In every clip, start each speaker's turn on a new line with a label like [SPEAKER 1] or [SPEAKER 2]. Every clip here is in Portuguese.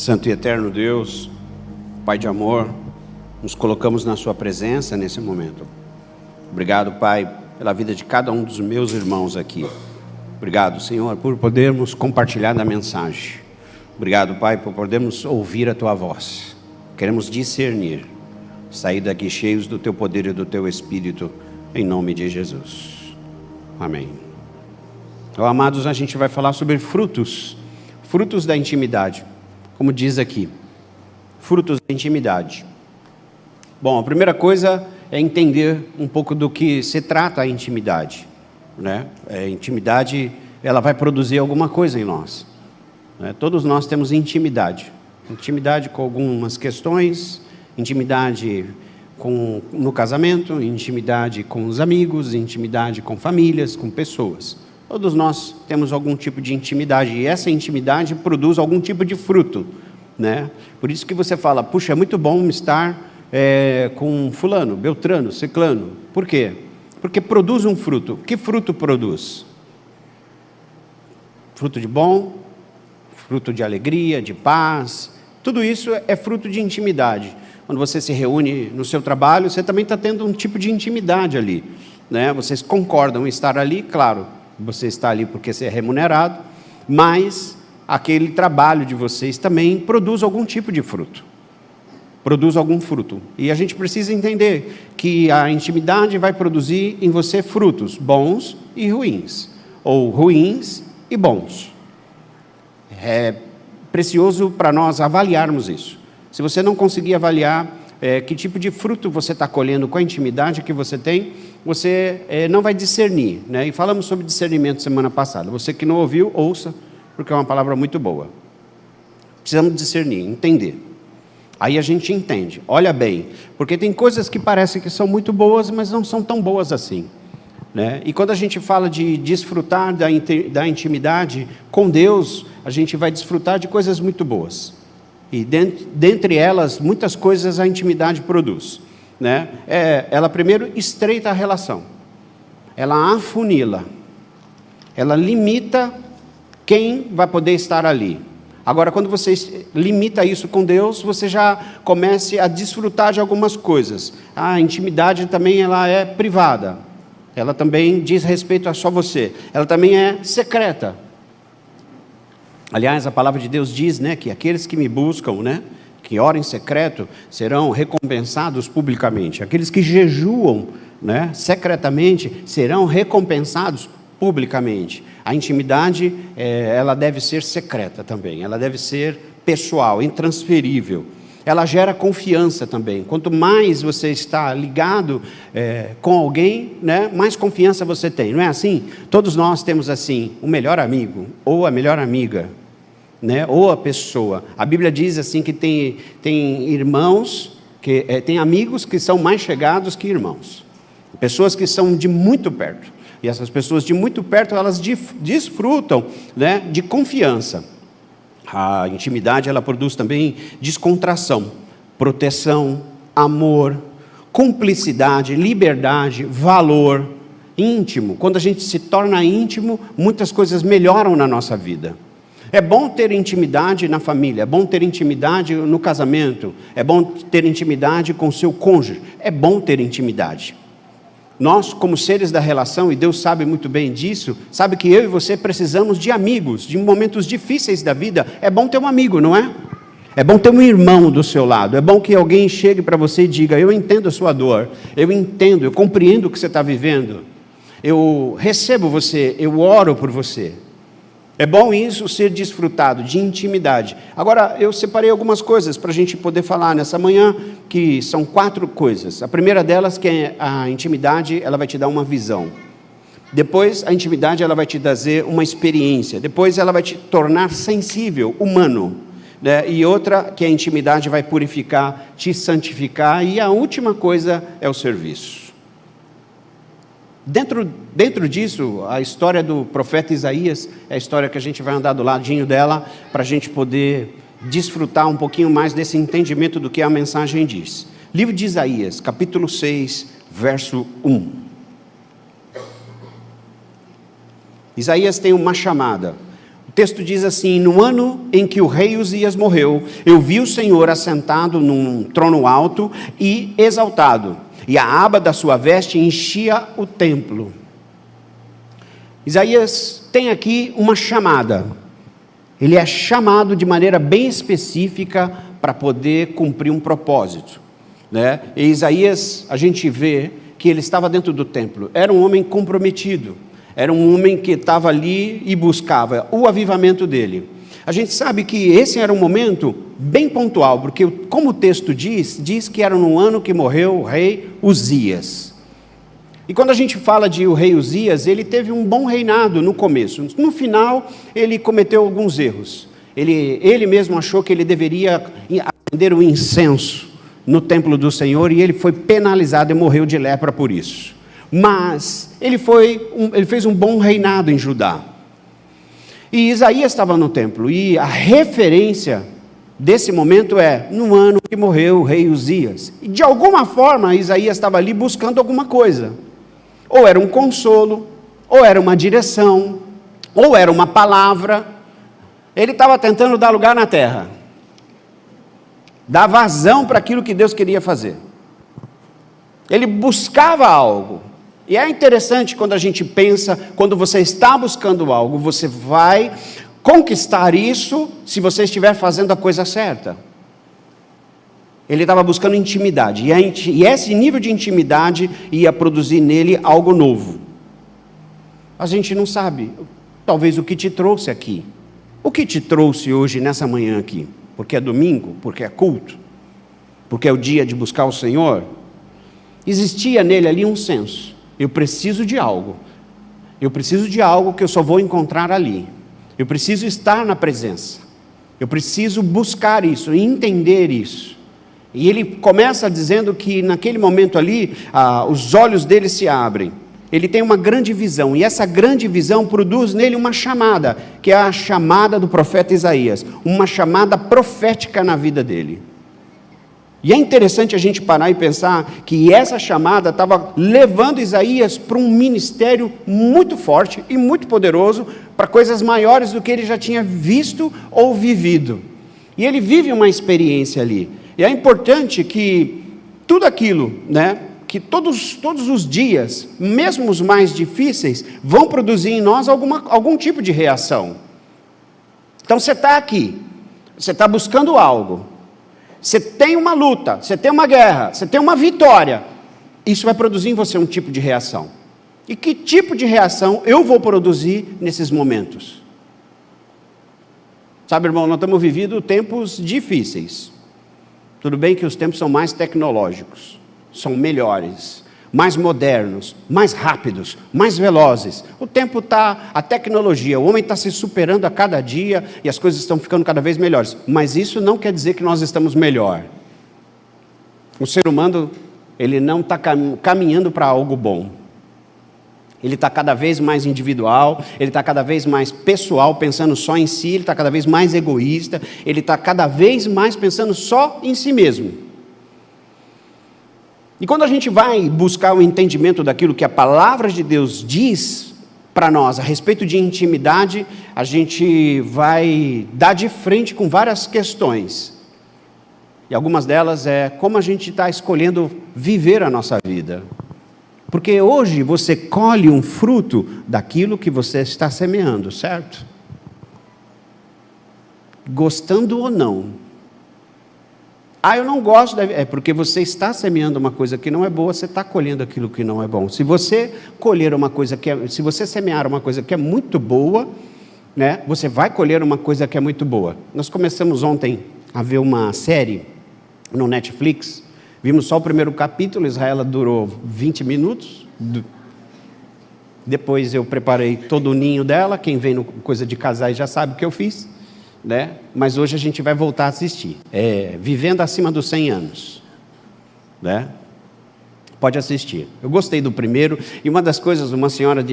[SPEAKER 1] Santo e eterno Deus, Pai de amor, nos colocamos na sua presença nesse momento. Obrigado, Pai, pela vida de cada um dos meus irmãos aqui. Obrigado, Senhor, por podermos compartilhar da mensagem. Obrigado, Pai, por podermos ouvir a Tua voz. Queremos discernir, sair daqui cheios do Teu poder e do Teu Espírito, em nome de Jesus. Amém. Então, amados, a gente vai falar sobre frutos da intimidade, como diz aqui, frutos da intimidade. Bom, a primeira coisa é entender um pouco do que se trata a intimidade, né? A intimidade, ela vai produzir alguma coisa em nós, né? Todos nós temos intimidade com algumas questões, intimidade no casamento, intimidade com os amigos, intimidade com famílias, com pessoas. Todos nós temos algum tipo de intimidade, e essa intimidade produz algum tipo de fruto, né? Por isso que você fala, puxa, é muito bom estar com fulano, beltrano, ciclano. Por quê? Porque produz um fruto. Que fruto produz? Fruto de bom, fruto de alegria, de paz. Tudo isso é fruto de intimidade. Quando você se reúne no seu trabalho, você também está tendo um tipo de intimidade ali, né? Vocês concordam em estar ali, claro, você está ali porque você é remunerado, mas aquele trabalho de vocês também produz algum tipo de fruto. Produz algum fruto. E a gente precisa entender que a intimidade vai produzir em você frutos bons e ruins, ou ruins e bons. É precioso para nós avaliarmos isso. Se você não conseguir avaliar que tipo de fruto você está colhendo com a intimidade que você tem, você não vai discernir, né? E falamos sobre discernimento semana passada. Você que não ouviu, ouça, porque é uma palavra muito boa. Precisamos discernir, entender. Aí a gente entende, olha bem, porque tem coisas que parecem que são muito boas, mas não são tão boas assim, né? E quando a gente fala de desfrutar da intimidade com Deus, a gente vai desfrutar de coisas muito boas. E dentre elas, muitas coisas a intimidade produz, né? Ela primeiro estreita a relação, ela afunila, ela limita quem vai poder estar ali. Agora, quando você limita isso com Deus, você já começa a desfrutar de algumas coisas. A intimidade também ela é privada, ela também diz respeito a só você, ela também é secreta. Aliás, a palavra de Deus diz, né, que aqueles que me buscam, né, que oram em secreto, serão recompensados publicamente. Aqueles que jejuam, né, secretamente, serão recompensados publicamente. A intimidade, ela deve ser secreta também, ela deve ser pessoal, intransferível. Ela gera confiança também. Quanto mais você está ligado com alguém, né, mais confiança você tem. Não é assim? Todos nós temos assim, o melhor amigo, ou a melhor amiga, né, ou a pessoa. A Bíblia diz assim que tem irmãos, tem amigos que são mais chegados que irmãos. Pessoas que são de muito perto. E essas pessoas de muito perto, elas desfrutam, né, de confiança. A intimidade, ela produz também descontração, proteção, amor, cumplicidade, liberdade, valor, íntimo. Quando a gente se torna íntimo, muitas coisas melhoram na nossa vida. É bom ter intimidade na família, é bom ter intimidade no casamento, é bom ter intimidade com o seu cônjuge, é bom ter intimidade. Nós, como seres da relação, e Deus sabe muito bem disso, sabe que eu e você precisamos de amigos, de momentos difíceis da vida. É bom ter um amigo, não é? É bom ter um irmão do seu lado, é bom que alguém chegue para você e diga, eu entendo a sua dor, eu entendo, eu compreendo o que você está vivendo, eu recebo você, eu oro por você. É bom isso ser desfrutado de intimidade. Agora, eu separei algumas coisas para a gente poder falar nessa manhã, que são 4 coisas. A primeira delas, que é a intimidade, ela vai te dar uma visão. Depois, a intimidade, ela vai te trazer uma experiência. Depois, ela vai te tornar sensível, humano, né? E outra, que a intimidade vai purificar, te santificar. E a última coisa é o serviço. Dentro disso, a história do profeta Isaías é a história que a gente vai andar do ladinho dela, para a gente poder desfrutar um pouquinho mais desse entendimento do que a mensagem diz. Livro de Isaías, capítulo 6, verso 1. Isaías tem uma chamada. O texto diz assim: no ano em que o rei Uzias morreu, eu vi o Senhor assentado num trono alto e exaltado, e a aba da sua veste enchia o templo. Isaías tem aqui uma chamada. Ele é chamado de maneira bem específica para poder cumprir um propósito, né? E Isaías, a gente vê que ele estava dentro do templo, era um homem comprometido, era um homem que estava ali e buscava o avivamento dele. A gente sabe que esse era um momento bem pontual, porque como o texto diz que era no ano que morreu o rei Uzias. E quando a gente fala de o rei Uzias, ele teve um bom reinado no começo. No final, ele cometeu alguns erros. Ele mesmo achou que ele deveria acender o incenso no templo do Senhor, e ele foi penalizado e morreu de lepra por isso. Mas ele fez um bom reinado em Judá. E Isaías estava no templo, e a referência desse momento é no ano que morreu o rei Uzias. E de alguma forma, Isaías estava ali buscando alguma coisa. Ou era um consolo, ou era uma direção, ou era uma palavra. Ele estava tentando dar lugar na terra, dar vazão para aquilo que Deus queria fazer. Ele buscava algo. E é interessante quando a gente pensa, quando você está buscando algo, você vai conquistar isso se você estiver fazendo a coisa certa. Ele estava buscando intimidade, e esse nível de intimidade ia produzir nele algo novo. A gente não sabe, talvez o que te trouxe aqui. O que te trouxe hoje, nessa manhã aqui? Porque é domingo? Porque é culto? Porque é o dia de buscar o Senhor? Existia nele ali um senso. Eu preciso de algo. Eu preciso de algo que eu só vou encontrar ali. Eu preciso estar na presença. Eu preciso buscar isso, entender isso. E ele começa dizendo que naquele momento ali, os olhos dele se abrem. Ele tem uma grande visão, e essa grande visão produz nele uma chamada, que é a chamada do profeta Isaías, uma chamada profética na vida dele. E é interessante a gente parar e pensar que essa chamada estava levando Isaías para um ministério muito forte e muito poderoso, para coisas maiores do que ele já tinha visto ou vivido. E ele vive uma experiência ali. E é importante que tudo aquilo, né, que todos os dias, mesmo os mais difíceis, vão produzir em nós algum tipo de reação. Então você está aqui, você está buscando algo, você tem uma luta, você tem uma guerra, você tem uma vitória, isso vai produzir em você um tipo de reação. E que tipo de reação eu vou produzir nesses momentos? Sabe, irmão, nós estamos vivendo tempos difíceis. Tudo bem que os tempos são mais tecnológicos, são melhores, mais modernos, mais rápidos, mais velozes. O tempo está, a tecnologia, o homem está se superando a cada dia e as coisas estão ficando cada vez melhores. Mas isso não quer dizer que nós estamos melhor. O ser humano, ele não está caminhando para algo bom. Ele está cada vez mais individual, ele está cada vez mais pessoal, pensando só em si, ele está cada vez mais egoísta, ele está cada vez mais pensando só em si mesmo. E quando a gente vai buscar o entendimento daquilo que a palavra de Deus diz para nós a respeito de intimidade, a gente vai dar de frente com várias questões. E algumas delas é como a gente está escolhendo viver a nossa vida. Porque hoje você colhe um fruto daquilo que você está semeando, certo? Gostando ou não. Eu não gosto, é porque você está semeando uma coisa que não é boa, você está colhendo aquilo que não é bom. Se você colher uma coisa se você semear uma coisa que é muito boa, né, você vai colher uma coisa que é muito boa. Nós começamos ontem a ver uma série no Netflix. Vimos só o primeiro capítulo, Israela durou 20 minutos. Depois eu preparei todo o ninho dela, quem vem no Coisa de Casais já sabe o que eu fiz, né? Mas hoje a gente vai voltar a assistir. Vivendo acima dos 100 anos. Né? Pode assistir. Eu gostei do primeiro, e uma das coisas, uma senhora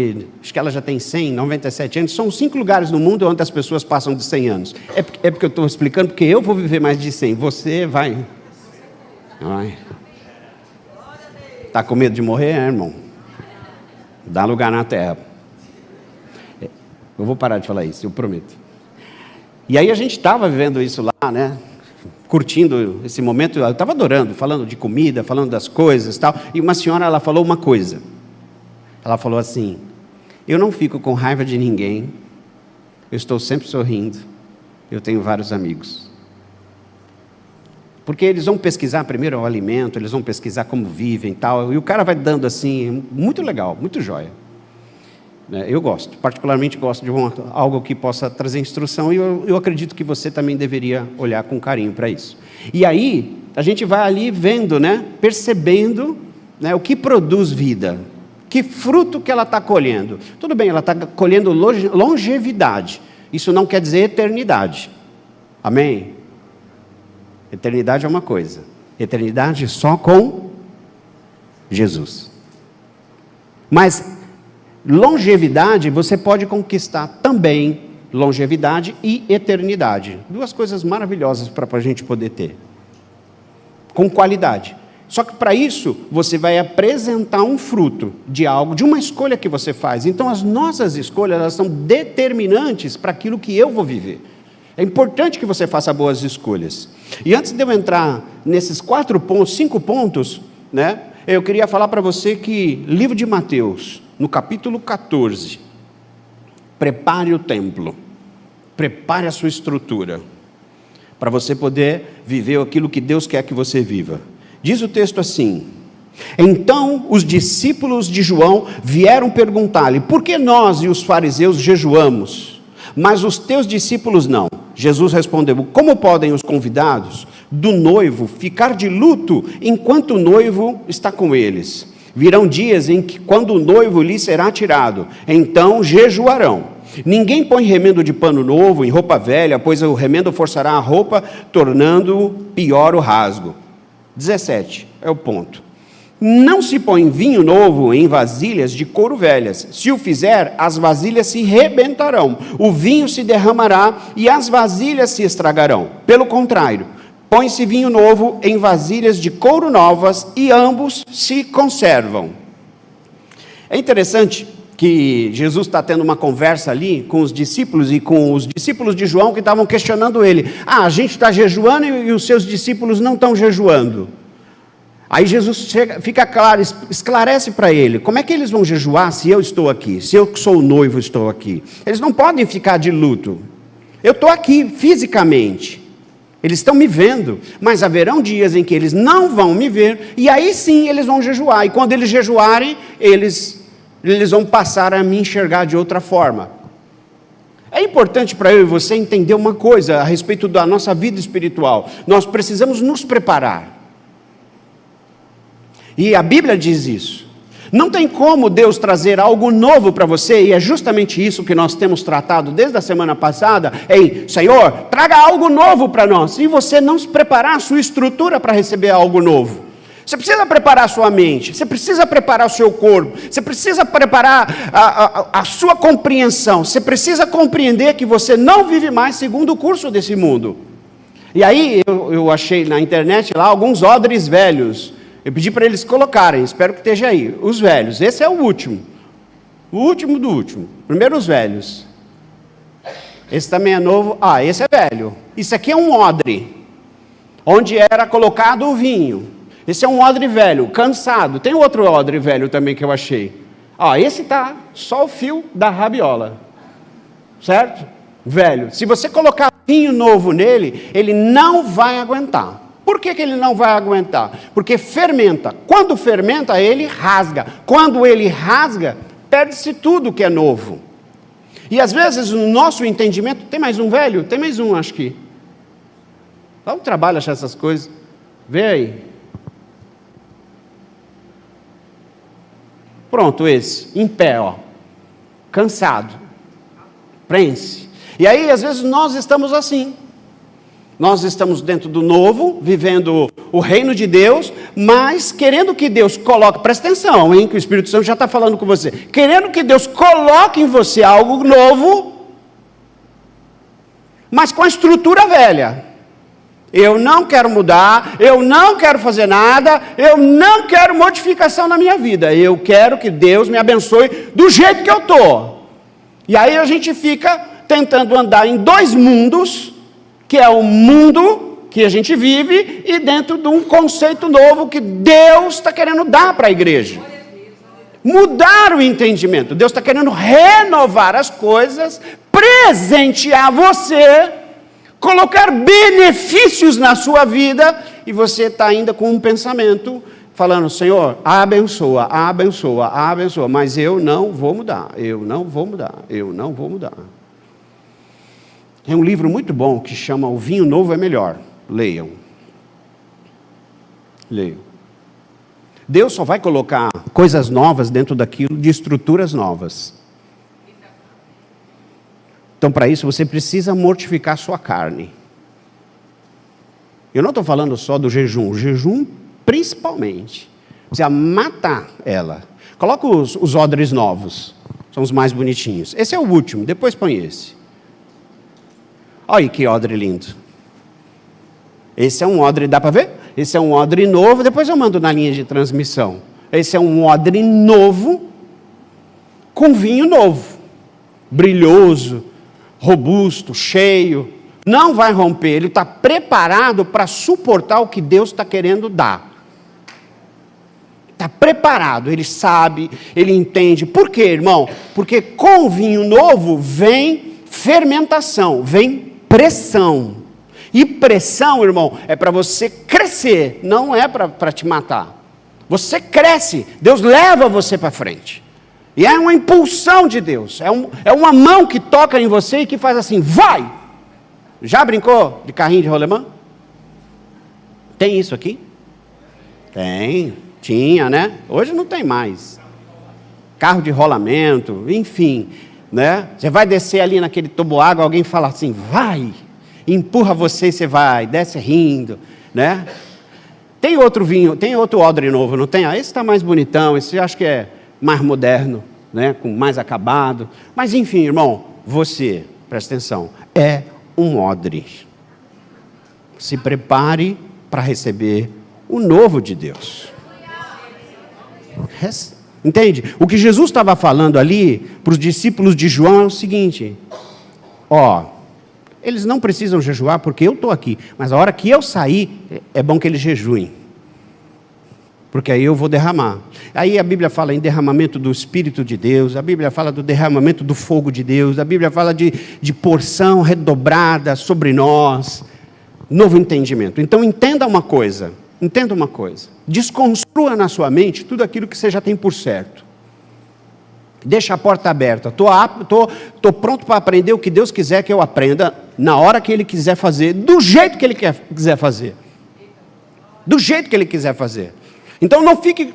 [SPEAKER 1] acho que ela já tem 97 anos, são 5 lugares no mundo onde as pessoas passam de 100 anos. É porque eu estou explicando, porque eu vou viver mais de 100, você vai... Está com medo de morrer, irmão? Dá lugar na terra. Eu vou parar de falar isso, eu prometo. E aí a gente estava vivendo isso lá, né? Curtindo esse momento, eu estava adorando, falando de comida, falando das coisas e tal. E uma senhora, ela falou uma coisa. Ela falou assim: eu não fico com raiva de ninguém, eu estou sempre sorrindo, eu tenho vários amigos. Porque eles vão pesquisar primeiro o alimento, eles vão pesquisar como vivem e tal, e o cara vai dando assim, muito legal, muito jóia. Eu gosto, particularmente gosto de algo que possa trazer instrução, e eu acredito que você também deveria olhar com carinho para isso. E aí, a gente vai ali vendo, né, percebendo, né, o que produz vida, que fruto que ela está colhendo. Tudo bem, ela está colhendo longevidade, isso não quer dizer eternidade, amém? Eternidade é uma coisa, eternidade só com Jesus. Mas longevidade, você pode conquistar também longevidade e eternidade. Duas coisas maravilhosas para a gente poder ter. Com qualidade. Só que para isso, você vai apresentar um fruto de algo, de uma escolha que você faz. Então, as nossas escolhas, elas são determinantes para aquilo que eu vou viver. É importante que você faça boas escolhas. E antes de eu entrar nesses 5 pontos, né, eu queria falar para você que, livro de Mateus, no capítulo 14, prepare o templo, prepare a sua estrutura, para você poder viver aquilo que Deus quer que você viva. Diz o texto assim: então os discípulos de João vieram perguntar-lhe: por que nós e os fariseus jejuamos, mas os teus discípulos não? Jesus respondeu: como podem os convidados do noivo ficar de luto enquanto o noivo está com eles? Virão dias em que, quando o noivo lhe será tirado, então jejuarão. Ninguém põe remendo de pano novo em roupa velha, pois o remendo forçará a roupa, tornando pior o rasgo. 17 é o ponto. Não se põe vinho novo em vasilhas de couro velhas. Se o fizer, as vasilhas se rebentarão, o vinho se derramará e as vasilhas se estragarão. Pelo contrário, põe-se vinho novo em vasilhas de couro novas e ambos se conservam. É interessante que Jesus está tendo uma conversa ali com os discípulos e com os discípulos de João que estavam questionando ele. A gente está jejuando e os seus discípulos não estão jejuando. Aí Jesus fica claro, esclarece para ele, como é que eles vão jejuar se eu estou aqui, se eu que sou o noivo estou aqui? Eles não podem ficar de luto. Eu estou aqui fisicamente. Eles estão me vendo, mas haverão dias em que eles não vão me ver, e aí sim eles vão jejuar, e quando eles jejuarem, eles vão passar a me enxergar de outra forma. É importante para eu e você entender uma coisa a respeito da nossa vida espiritual. Nós precisamos nos preparar. E a Bíblia diz isso. Não tem como Deus trazer algo novo para você, e é justamente isso que nós temos tratado desde a semana passada, Senhor, traga algo novo para nós, e você não se preparar a sua estrutura para receber algo novo. Você precisa preparar a sua mente, você precisa preparar o seu corpo, você precisa preparar a sua compreensão, você precisa compreender que você não vive mais segundo o curso desse mundo. E aí eu achei na internet lá alguns odres velhos. Eu pedi para eles colocarem, espero que esteja aí, os velhos. Esse é o último do último. Primeiro os velhos. Esse também é novo. Esse é velho. Isso aqui é um odre, onde era colocado o vinho. Esse é um odre velho, cansado. Tem outro odre velho também que eu achei. Esse está só o fio da rabiola. Certo? Velho. Se você colocar vinho novo nele, ele não vai aguentar. Por que ele não vai aguentar? Porque fermenta. Quando fermenta, ele rasga. Quando ele rasga, perde-se tudo que é novo. E às vezes, no nosso entendimento, tem mais um velho? Tem mais um, acho que. Dá um trabalho achar essas coisas. Vê aí. Pronto, esse. Em pé, cansado. Prense. E aí, às vezes, nós estamos assim. Nós estamos dentro do novo, vivendo o reino de Deus, mas querendo que Deus coloque, presta atenção, que o Espírito Santo já está falando com você, querendo que Deus coloque em você algo novo, mas com a estrutura velha. Eu não quero mudar, eu não quero fazer nada, eu não quero modificação na minha vida, eu quero que Deus me abençoe do jeito que eu estou. E aí a gente fica tentando andar em dois mundos, que é o mundo que a gente vive e dentro de um conceito novo que Deus está querendo dar para a igreja. Mudar o entendimento. Deus está querendo renovar as coisas, presentear você, colocar benefícios na sua vida, e você está ainda com um pensamento falando: Senhor, abençoa, abençoa, abençoa, mas eu não vou mudar, eu não vou mudar, eu não vou mudar. É um livro muito bom que chama O Vinho Novo é Melhor. Leiam. Leiam. Deus só vai colocar coisas novas dentro daquilo, de estruturas novas. Então, para isso, você precisa mortificar sua carne. Eu não estou falando só do jejum. O jejum, principalmente. Precisa matar ela. Coloca os odres novos. São os mais bonitinhos. Esse é o último, depois põe esse. Olha aí que odre lindo. Esse é um odre, dá para ver? Esse é um odre novo, depois eu mando na linha de transmissão. Esse é um odre novo, com vinho novo, brilhoso, robusto, cheio. Não vai romper, ele está preparado para suportar o que Deus está querendo dar. Está preparado, ele sabe, ele entende. Por quê, irmão? Porque com o vinho novo vem fermentação, vem pressão. E pressão, irmão, é para você crescer, não é para te matar. Você cresce, Deus leva você para frente. E é uma impulsão de Deus, é uma mão que toca em você e que faz assim: vai! Já brincou de carrinho de rolemã? Tem isso aqui? Tem, tinha, né? Hoje não tem mais. Carro de rolamento, enfim, né? Você vai descer ali naquele toboágua, alguém fala assim: vai! Empurra você e você vai, desce rindo, né? Tem outro vinho, tem outro odre novo, não tem? Ah, esse está mais bonitão, esse eu acho que é mais moderno, né? Com mais acabado. Mas enfim, irmão, você, presta atenção, é um odre. Se prepare para receber o novo de Deus. Entende? O que Jesus estava falando ali para os discípulos de João é o seguinte: ó, eles não precisam jejuar porque eu estou aqui, mas a hora que eu sair, é bom que eles jejuem, porque aí eu vou derramar. Aí a Bíblia fala em derramamento do Espírito de Deus, a Bíblia fala do derramamento do fogo de Deus, a Bíblia fala de porção redobrada sobre nós, novo entendimento. Então entenda uma coisa, desconstrua na sua mente tudo aquilo que você já tem por certo. Deixa a porta aberta. Estou pronto para aprender o que Deus quiser que eu aprenda, na hora que Ele quiser fazer, do jeito que Ele quiser fazer. Do jeito que Ele quiser fazer. Então não fique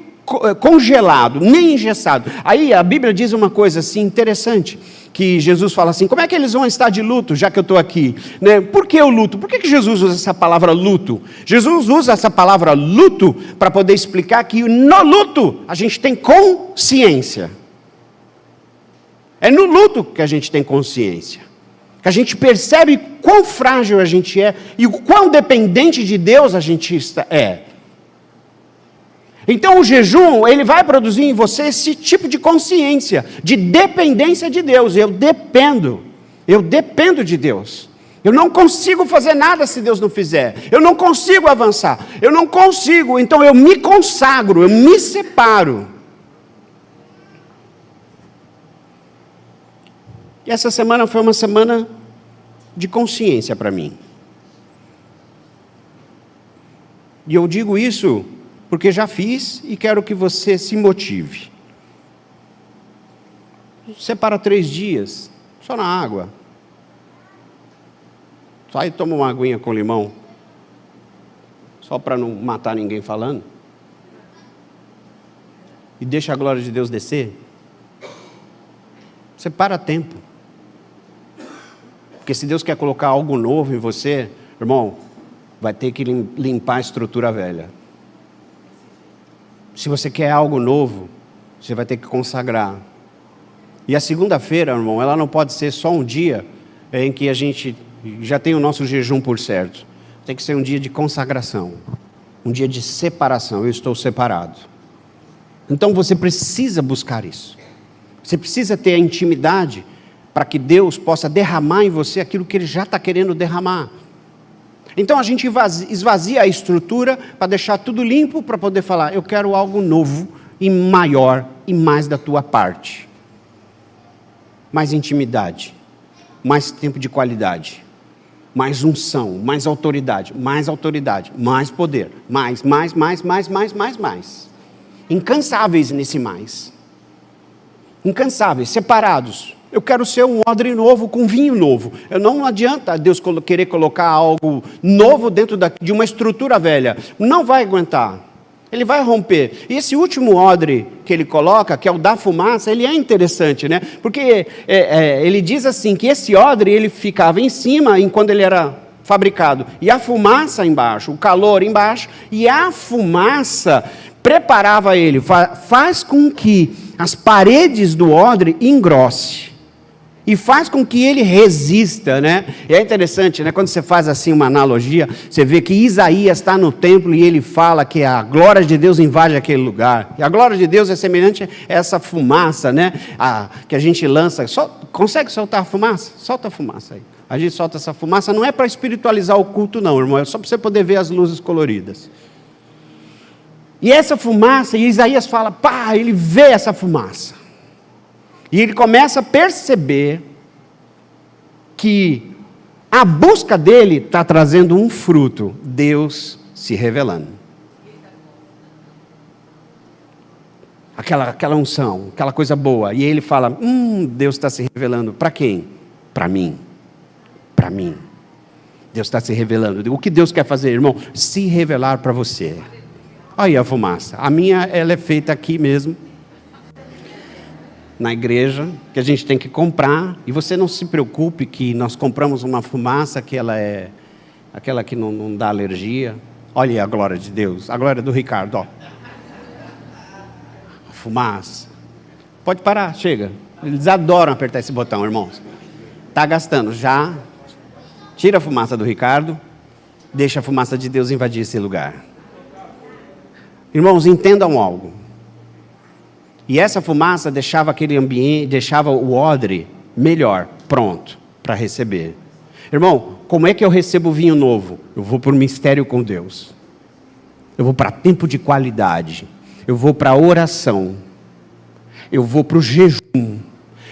[SPEAKER 1] congelado, nem engessado. Aí a Bíblia diz uma coisa assim interessante, que Jesus fala assim: como é que eles vão estar de luto, já que eu estou aqui? Né? Por que o luto? Por que Jesus usa essa palavra luto? Jesus usa essa palavra luto para poder explicar que no luto a gente tem consciência. É no luto que a gente tem consciência, que a gente percebe quão frágil a gente é e o quão dependente de Deus a gente é. Então o jejum, ele vai produzir em você esse tipo de consciência, de dependência de Deus. Eu dependo de Deus. Eu não consigo fazer nada se Deus não fizer. Eu não consigo avançar, eu não consigo, então eu me consagro, eu me separo. E essa semana foi uma semana de consciência para mim. E eu digo isso porque já fiz e quero que você se motive. Separa 3 dias, só na água. Sai e toma uma aguinha com limão. Só para não matar ninguém falando. E deixa a glória de Deus descer. Separa tempo. Porque se Deus quer colocar algo novo em você, irmão, vai ter que limpar a estrutura velha. Se você quer algo novo, você vai ter que consagrar. E a segunda-feira, irmão, ela não pode ser só um dia em que a gente já tem o nosso jejum por certo. Tem que ser um dia de consagração, um dia de separação. Eu estou separado. Então você precisa buscar isso. Você precisa ter a intimidade para que Deus possa derramar em você aquilo que Ele já está querendo derramar. Então a gente esvazia a estrutura para deixar tudo limpo, para poder falar, eu quero algo novo e maior e mais da tua parte. Mais intimidade, mais tempo de qualidade, mais unção, mais autoridade, mais poder, mais. Incansáveis nesse mais. Incansáveis, separados. Eu quero ser um odre novo com vinho novo. Não adianta Deus querer colocar algo novo dentro de uma estrutura velha. Não vai aguentar. Ele vai romper. E esse último odre que ele coloca, que é o da fumaça, ele é interessante, né? Porque ele diz assim, que esse odre, ele ficava em cima enquanto ele era fabricado. E a fumaça embaixo, o calor embaixo, e a fumaça preparava ele, faz com que as paredes do odre engrosse. E faz com que ele resista, né? E é interessante, né? Quando você faz assim uma analogia, você vê que Isaías está no templo e ele fala que a glória de Deus invade aquele lugar. E a glória de Deus é semelhante a essa fumaça, né? Que a gente lança. Consegue soltar a fumaça? Solta a fumaça aí. A gente solta essa fumaça, não é para espiritualizar o culto não, irmão. É só para você poder ver as luzes coloridas. E essa fumaça, e Isaías fala, ele vê essa fumaça. E ele começa a perceber que a busca dele está trazendo um fruto, Deus se revelando. Aquela unção, aquela coisa boa. E ele fala, Deus está se revelando. Para quem? Para mim. Para mim. Deus está se revelando. O que Deus quer fazer, irmão? Se revelar para você. Olha aí a fumaça. A minha, ela é feita aqui mesmo. Na igreja, que a gente tem que comprar, e você não se preocupe que nós compramos uma fumaça que ela é aquela que não dá alergia. Olha aí a glória de Deus, a glória do Ricardo, ó. Fumaça. Pode parar, chega. Eles adoram apertar esse botão, irmãos. Está gastando, já. Tira a fumaça do Ricardo, deixa a fumaça de Deus invadir esse lugar. Irmãos, entendam algo. E essa fumaça deixava aquele ambiente, deixava o odre melhor, pronto para receber. Irmão, como é que eu recebo vinho novo? Eu vou para o mistério com Deus. Eu vou para tempo de qualidade. Eu vou para a oração. Eu vou para o jejum.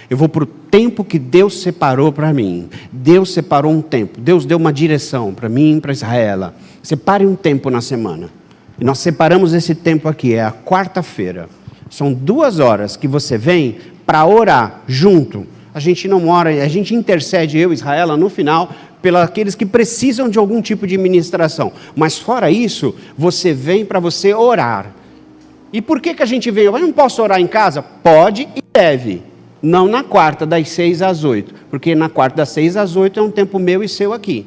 [SPEAKER 1] Eu vou para o tempo que Deus separou para mim. Deus separou um tempo. Deus deu uma direção para mim e para Israel. Separe um tempo na semana. E nós separamos esse tempo aqui, é a quarta-feira. São 2 horas que você vem para orar junto. A gente não ora, a gente intercede, eu e Israel, no final, pelos aqueles que precisam de algum tipo de ministração. Mas fora isso, você vem para você orar. E por que a gente vem? Eu não posso orar em casa? Pode e deve. Não na quarta, das 6 às 8. Porque na quarta, das 6 às 8 é um tempo meu e seu aqui.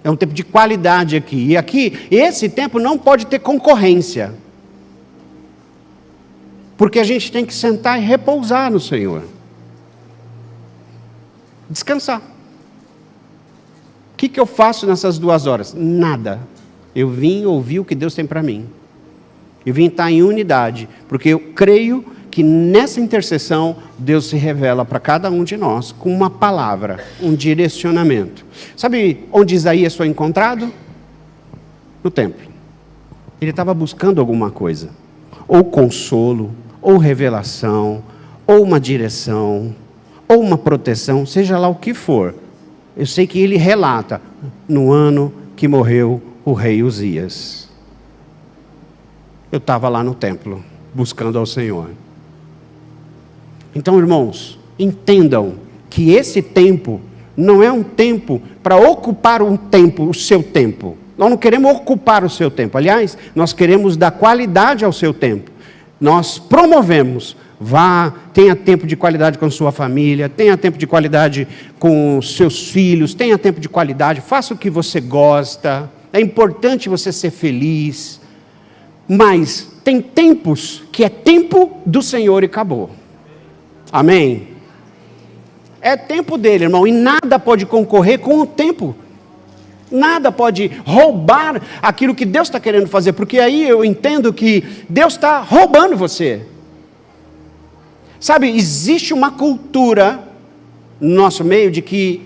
[SPEAKER 1] É um tempo de qualidade aqui. E aqui, esse tempo não pode ter concorrência. Porque a gente tem que sentar e repousar no Senhor. Descansar. O que eu faço nessas 2 horas? Nada. Eu vim ouvir o que Deus tem para mim. Eu vim estar em unidade. Porque eu creio que nessa intercessão, Deus se revela para cada um de nós com uma palavra, um direcionamento. Sabe onde Isaías foi encontrado? No templo. Ele estava buscando alguma coisa. Ou consolo, ou revelação, ou uma direção, ou uma proteção, seja lá o que for. Eu sei que ele relata, no ano que morreu o rei Uzias. Eu estava lá no templo, buscando ao Senhor. Então, irmãos, entendam que esse tempo não é um tempo para ocupar o seu tempo. Nós não queremos ocupar o seu tempo. Aliás, nós queremos dar qualidade ao seu tempo. Nós promovemos, tenha tempo de qualidade com sua família, tenha tempo de qualidade com seus filhos, tenha tempo de qualidade, faça o que você gosta, é importante você ser feliz, mas tem tempos que é tempo do Senhor e acabou. Amém? É tempo dele, irmão, e nada pode concorrer com o tempo. Nada pode roubar aquilo que Deus está querendo fazer, porque aí eu entendo que Deus está roubando você. Sabe, existe uma cultura no nosso meio de que,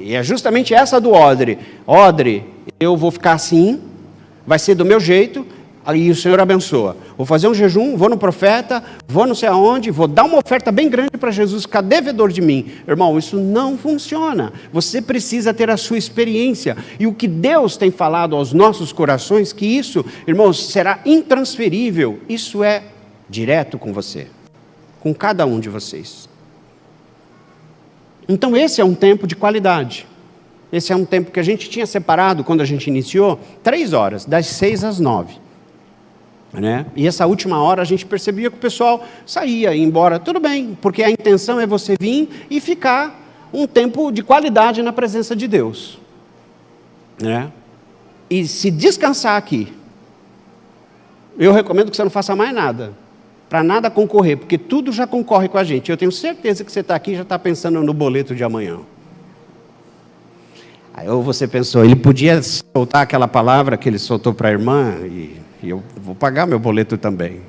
[SPEAKER 1] e é justamente essa do odre. Odre, eu vou ficar assim, vai ser do meu jeito, aí o Senhor abençoa. Vou fazer um jejum, vou no profeta, vou não sei aonde, vou dar uma oferta bem grande para Jesus ficar devedor de mim. Irmão, isso não funciona. Você precisa ter a sua experiência. E o que Deus tem falado aos nossos corações, que isso, irmãos, será intransferível. Isso é direto com você, com cada um de vocês. Então esse é um tempo de qualidade. Esse é um tempo que a gente tinha separado, quando a gente iniciou, 3 horas, das 6 às 9. Né? E essa última hora a gente percebia que o pessoal saía, ia embora. Tudo bem, porque a intenção é você vir e ficar um tempo de qualidade na presença de Deus. Né? E se descansar aqui, eu recomendo que você não faça mais nada. Para nada concorrer, porque tudo já concorre com a gente. Eu tenho certeza que você está aqui e já está pensando no boleto de amanhã. Aí ou você pensou, ele podia soltar aquela palavra que ele soltou para a irmã e eu vou pagar meu boleto também.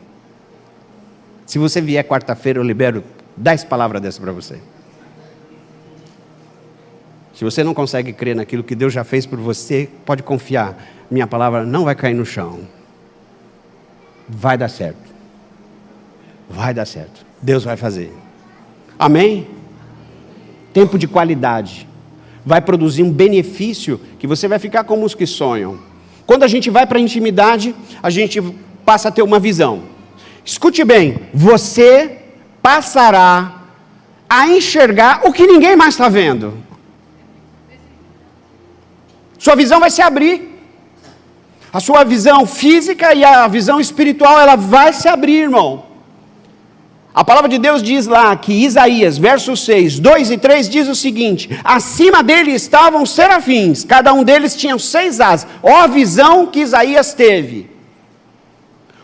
[SPEAKER 1] Se você vier quarta-feira, eu libero 10 palavras dessas para você. Se você não consegue crer naquilo que Deus já fez por você, pode confiar. Minha palavra não vai cair no chão. Vai dar certo. Vai dar certo. Deus vai fazer. Amém? Tempo de qualidade. Vai produzir um benefício que você vai ficar como os que sonham. Quando a gente vai para a intimidade, a gente passa a ter uma visão. Escute bem, você passará a enxergar o que ninguém mais está vendo. Sua visão vai se abrir. A sua visão física e a visão espiritual, ela vai se abrir, irmão. A palavra de Deus diz lá que Isaías, verso 6, 2 e 3 diz o seguinte: acima dele estavam serafins, cada um deles tinha 6 asas. Ó a visão que Isaías teve.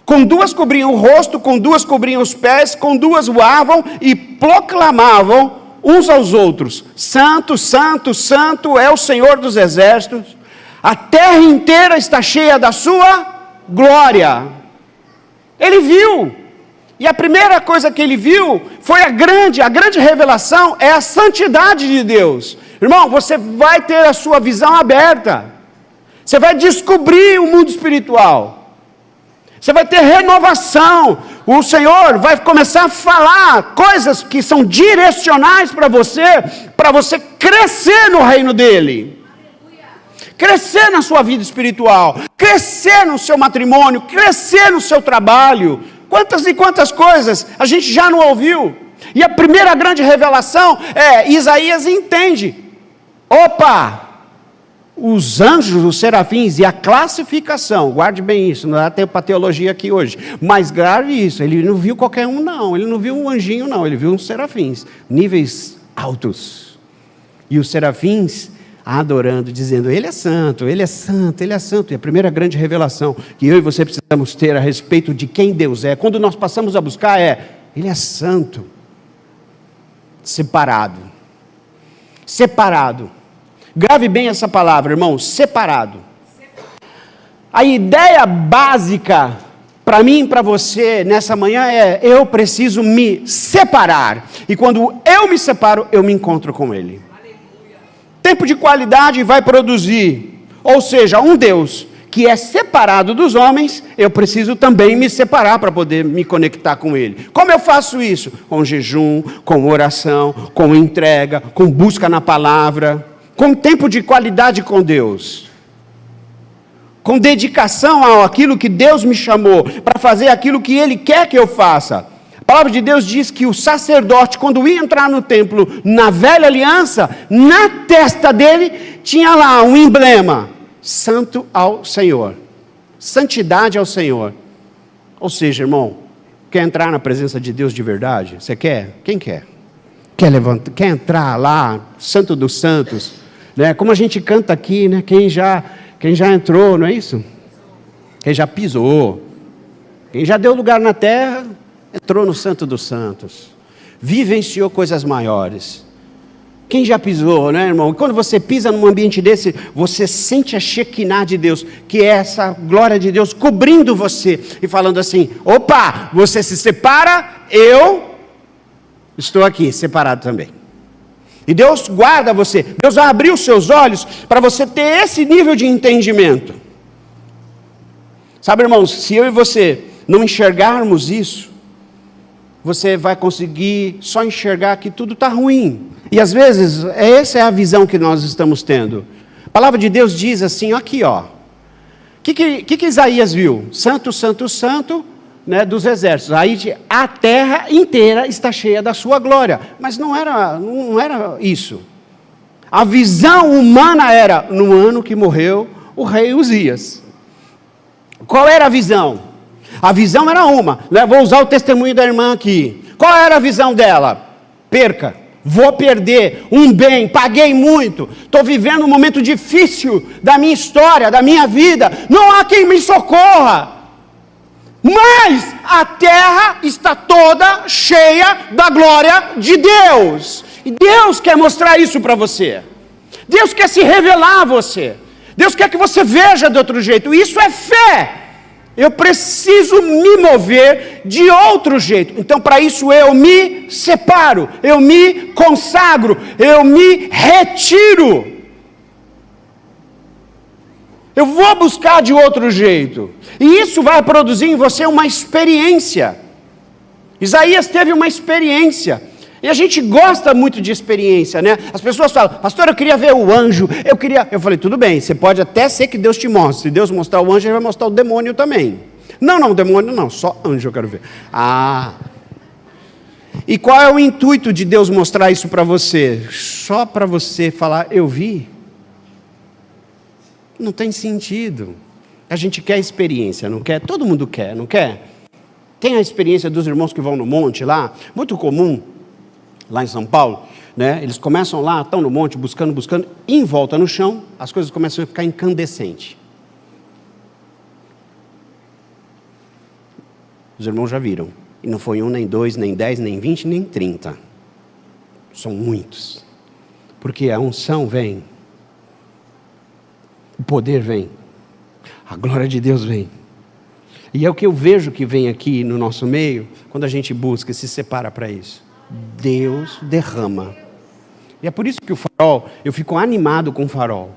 [SPEAKER 1] Com 2 cobriam o rosto, com 2 cobriam os pés, com 2 voavam e proclamavam uns aos outros: Santo, Santo, Santo é o Senhor dos exércitos. A terra inteira está cheia da sua glória. Ele viu. E a primeira coisa que ele viu foi a grande revelação, é a santidade de Deus. Irmão, você vai ter a sua visão aberta. Você vai descobrir o mundo espiritual. Você vai ter renovação. O Senhor vai começar a falar coisas que são direcionais para você crescer no reino dele. Crescer na sua vida espiritual, crescer no seu matrimônio, crescer no seu trabalho. Quantas e quantas coisas a gente já não ouviu. E a primeira grande revelação é, Isaías entende. Opa! Os anjos, os serafins e a classificação, guarde bem isso, não dá tempo para teologia aqui hoje, mas grave isso, ele não viu qualquer um não, ele não viu um anjinho não, ele viu uns serafins, níveis altos. E os serafins adorando, dizendo, Ele é santo, Ele é santo, Ele é santo. E a primeira grande revelação que eu e você precisamos ter a respeito de quem Deus é, quando nós passamos a buscar Ele é santo. Separado. Separado. Grave bem essa palavra, irmão, separado. A ideia básica para mim e para você nessa manhã eu preciso me separar. E quando eu me separo, eu me encontro com Ele. Tempo de qualidade vai produzir, ou seja, um Deus que é separado dos homens, eu preciso também me separar para poder me conectar com Ele. Como eu faço isso? Com jejum, com oração, com entrega, com busca na palavra, com tempo de qualidade com Deus, com dedicação àquilo que Deus me chamou, para fazer aquilo que Ele quer que eu faça. A palavra de Deus diz que o sacerdote, quando ia entrar no templo, na velha aliança, na testa dele, tinha lá um emblema, santo ao Senhor, santidade ao Senhor. Ou seja, irmão, quer entrar na presença de Deus de verdade? Você quer? Quem quer? Quer entrar lá, santo dos santos, né? Como a gente canta aqui, né? Quem já entrou, não é isso? Quem já pisou, quem já deu lugar na terra, entrou no santo dos santos, vivenciou coisas maiores. Quem já pisou, né, irmão? Quando você pisa num ambiente desse, você sente a Shekinah de Deus, que é essa glória de Deus cobrindo você e falando assim, opa, você se separa, eu estou aqui, separado também. E Deus guarda você. Deus vai abrir os seus olhos para você ter esse nível de entendimento. Sabe, irmãos, se eu e você não enxergarmos isso, você vai conseguir só enxergar que tudo está ruim. E às vezes, essa é a visão que nós estamos tendo. A palavra de Deus diz assim, aqui ó. O que Isaías viu? Santo, santo, santo, né, dos exércitos. Aí a terra inteira está cheia da sua glória. Mas não era isso. A visão humana era, no ano que morreu o rei Uzias. Qual era a visão? A visão era uma, né? Vou usar o testemunho da irmã aqui. Qual era a visão dela? Perca, vou perder um bem, paguei muito, estou vivendo um momento difícil da minha história, da minha vida, não há quem me socorra. Mas a terra está toda cheia da glória de Deus. E Deus quer mostrar isso para você. Deus quer se revelar a você. Deus quer que você veja de outro jeito. Isso é fé. Eu preciso me mover de outro jeito. Então, para isso, eu me separo, eu me consagro, eu me retiro. Eu vou buscar de outro jeito. E isso vai produzir em você uma experiência. Isaías teve uma experiência. E a gente gosta muito de experiência, né? As pessoas falam, pastor, eu queria ver o anjo, Eu falei, tudo bem, você pode até ser que Deus te mostre. Se Deus mostrar o anjo, ele vai mostrar o demônio também. Não, demônio não, só anjo eu quero ver. E qual é o intuito de Deus mostrar isso para você? Só para você falar, eu vi? Não tem sentido. A gente quer experiência, não quer? Todo mundo quer, não quer? Tem a experiência dos irmãos que vão no monte lá, muito comum, lá em São Paulo, né? Eles começam lá, estão no monte, buscando, e em volta no chão, as coisas começam a ficar incandescentes. Os irmãos já viram, e não foi 1, nem 2, nem 10, nem 20, nem 30, são muitos, porque a unção vem, o poder vem, a glória de Deus vem, e é o que eu vejo que vem aqui no nosso meio, quando a gente busca e se separa para isso. Deus derrama. E é por isso que o farol, eu fico animado com o farol,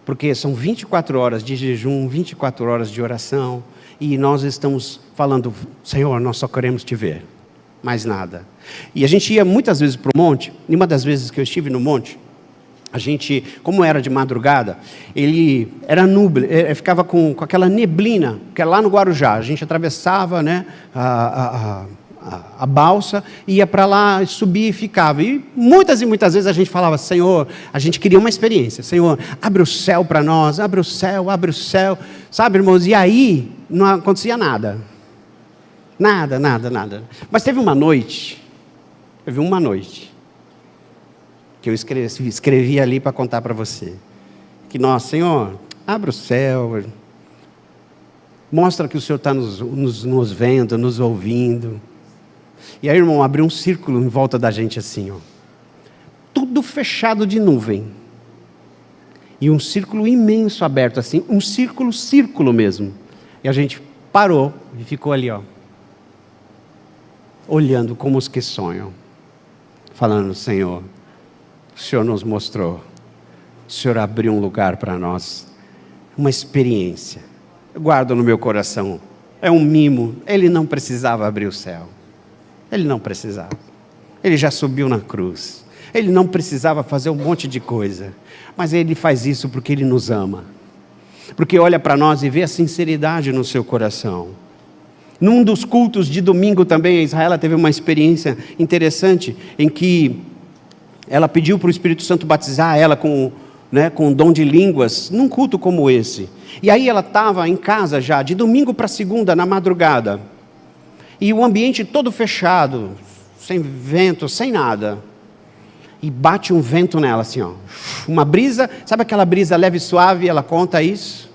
[SPEAKER 1] porque são 24 horas de jejum, 24 horas de oração, e nós estamos falando, Senhor, nós só queremos te ver, mais nada. E a gente ia muitas vezes para o monte, e uma das vezes que eu estive no monte, a gente, como era de madrugada, ele era nubla, ficava com aquela neblina, que era lá no Guarujá, a gente atravessava, né, a balsa, ia para lá, subia e ficava. E muitas vezes a gente falava, Senhor, a gente queria uma experiência. Senhor, abre o céu para nós, abre o céu. Sabe, irmãos? E aí, não acontecia nada. Nada. Mas teve uma noite, que eu escrevi ali para contar para você. Que nós, Senhor, abre o céu, mostra que o Senhor está nos vendo, nos ouvindo. E aí, irmão, abriu um círculo em volta da gente assim, ó. Tudo fechado de nuvem. E um círculo imenso aberto assim, um círculo mesmo. E a gente parou e ficou ali, ó. Olhando como os que sonham. Falando, Senhor, o Senhor nos mostrou. O Senhor abriu um lugar para nós. Uma experiência. Eu guardo no meu coração. É um mimo. Ele não precisava abrir o céu. Ele não precisava. Ele já subiu na cruz. Ele não precisava fazer um monte de coisa. Mas Ele faz isso porque Ele nos ama. Porque olha para nós e vê a sinceridade no seu coração. Num dos cultos de domingo também, a Israela teve uma experiência interessante, em que ela pediu para o Espírito Santo batizar ela com o dom de línguas, num culto como esse. E aí ela estava em casa já, de domingo para segunda, na madrugada. E o ambiente todo fechado, sem vento, sem nada. E bate um vento nela, assim, ó. Uma brisa, sabe aquela brisa leve e suave? Ela conta isso.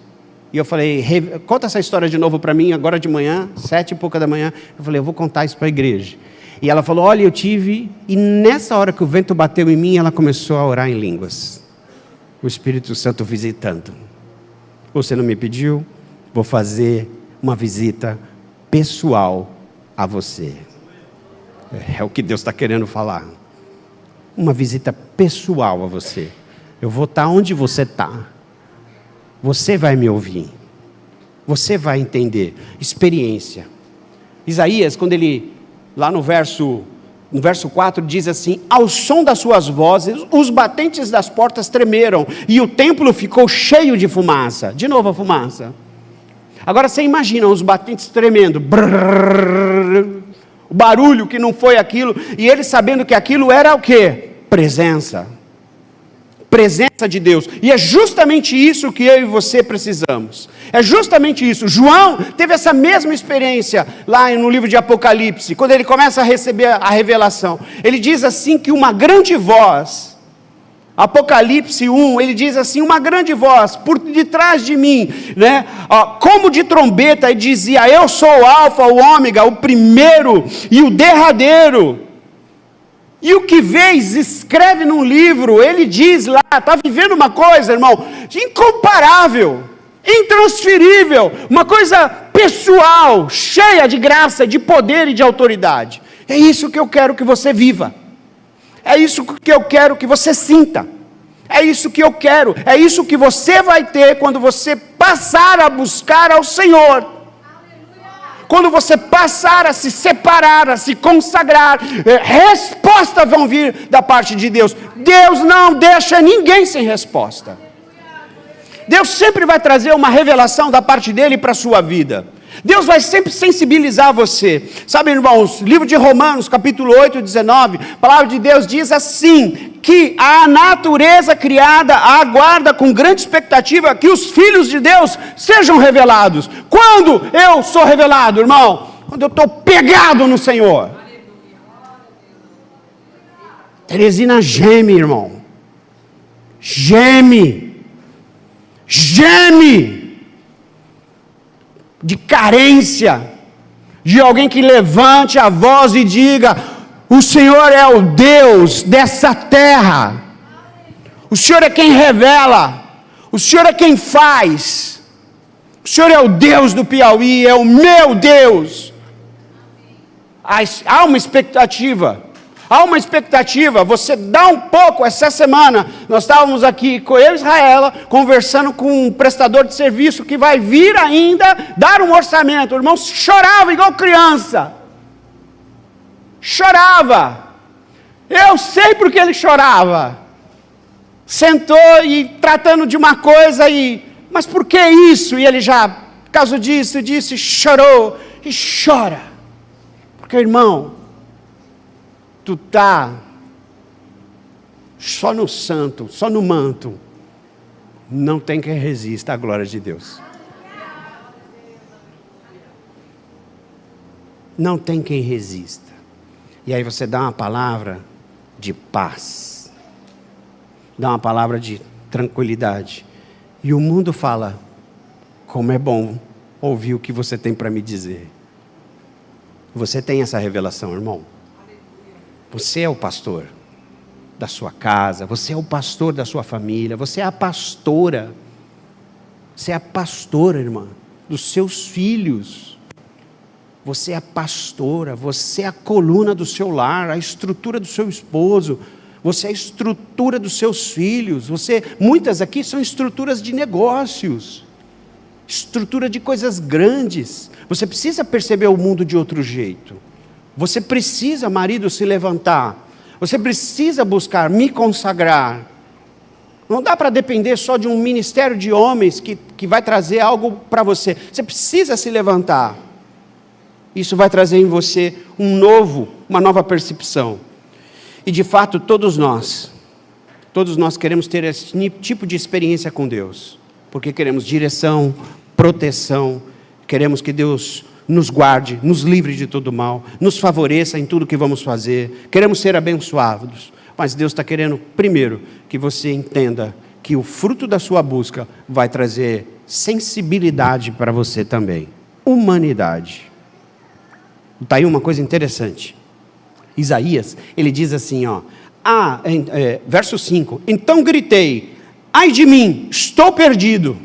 [SPEAKER 1] E eu falei, conta essa história de novo para mim, agora de manhã, 7h pouca da manhã. Eu falei, eu vou contar isso para a igreja. E ela falou, olha, eu tive... E nessa hora que o vento bateu em mim, ela começou a orar em línguas. O Espírito Santo visitando. Você não me pediu? Vou fazer uma visita pessoal a você. É o que Deus está querendo falar. Uma visita pessoal a você. Eu vou estar onde você está. Você vai me ouvir. Você vai entender. Experiência. Isaías, quando ele, lá no verso 4, diz assim: ao som das suas vozes, os batentes das portas tremeram, e o templo ficou cheio de fumaça. De novo a fumaça. Agora você imagina os batentes tremendo. Brrr, o barulho que não foi aquilo, e ele sabendo que aquilo era o quê? Presença de Deus, e é justamente isso que eu e você precisamos, é justamente isso. João teve essa mesma experiência lá no livro de Apocalipse, quando ele começa a receber a revelação. Ele diz assim que uma grande voz, Apocalipse 1, ele diz assim: uma grande voz por detrás de mim, né, como de trombeta, e dizia: eu sou o Alfa, o Ômega, o primeiro e o derradeiro. E o que vês, escreve num livro. Ele diz lá, está vivendo uma coisa, irmão, incomparável, intransferível, uma coisa pessoal, cheia de graça, de poder e de autoridade. É isso que eu quero que você viva, é isso que eu quero que você sinta, é isso que eu quero, é isso que você vai ter quando você passar a buscar ao Senhor. Quando você passar a se separar, a se consagrar, respostas vão vir da parte de Deus. Deus não deixa ninguém sem resposta. Deus sempre vai trazer uma revelação da parte dele para a sua vida. Deus vai sempre sensibilizar você. Sabe, irmãos, livro de Romanos, capítulo 8, 19, a palavra de Deus diz assim, que a natureza criada aguarda com grande expectativa que os filhos de Deus sejam revelados. Quando eu sou revelado, irmão? Quando eu estou pegado no Senhor. Teresina geme, irmão. Geme. De carência, de alguém que levante a voz e diga: o Senhor é o Deus dessa terra, o Senhor é quem revela, o Senhor é quem faz, o Senhor é o Deus do Piauí, é o meu Deus. Há uma expectativa. Você dá um pouco. Essa semana nós estávamos aqui com eu e Israela conversando com um prestador de serviço que vai vir ainda dar um orçamento. O irmão chorava igual criança, eu sei porque ele chorava, sentou e tratando de uma coisa, mas por que isso? E ele já, por causa disso, disse, chorou e chora, porque, irmão, tu está só no santo, só no manto, não tem quem resista à glória de Deus. Não tem quem resista. E aí você dá uma palavra de paz, dá uma palavra de tranquilidade, e o mundo fala: como é bom ouvir o que você tem para me dizer. Você tem essa revelação, irmão? Você é o pastor da sua casa, você é o pastor da sua família, você é a pastora, irmã, dos seus filhos. Você é a pastora, você é a coluna do seu lar, a estrutura do seu esposo, você é a estrutura dos seus filhos. Muitas aqui são estruturas de negócios, estrutura de coisas grandes. Você precisa perceber o mundo de outro jeito. Você precisa, marido, se levantar. Você precisa buscar, me consagrar. Não dá para depender só de um ministério de homens que vai trazer algo para você. Você precisa se levantar. Isso vai trazer em você uma nova percepção. E de fato, todos nós queremos ter esse tipo de experiência com Deus. Porque queremos direção, proteção, queremos que Deus nos guarde, nos livre de todo mal, nos favoreça em tudo que vamos fazer, queremos ser abençoados, mas Deus está querendo, primeiro, que você entenda que o fruto da sua busca vai trazer sensibilidade para você também, humanidade. Está aí uma coisa interessante, Isaías, ele diz assim, verso 5, então gritei, ai de mim, estou perdido,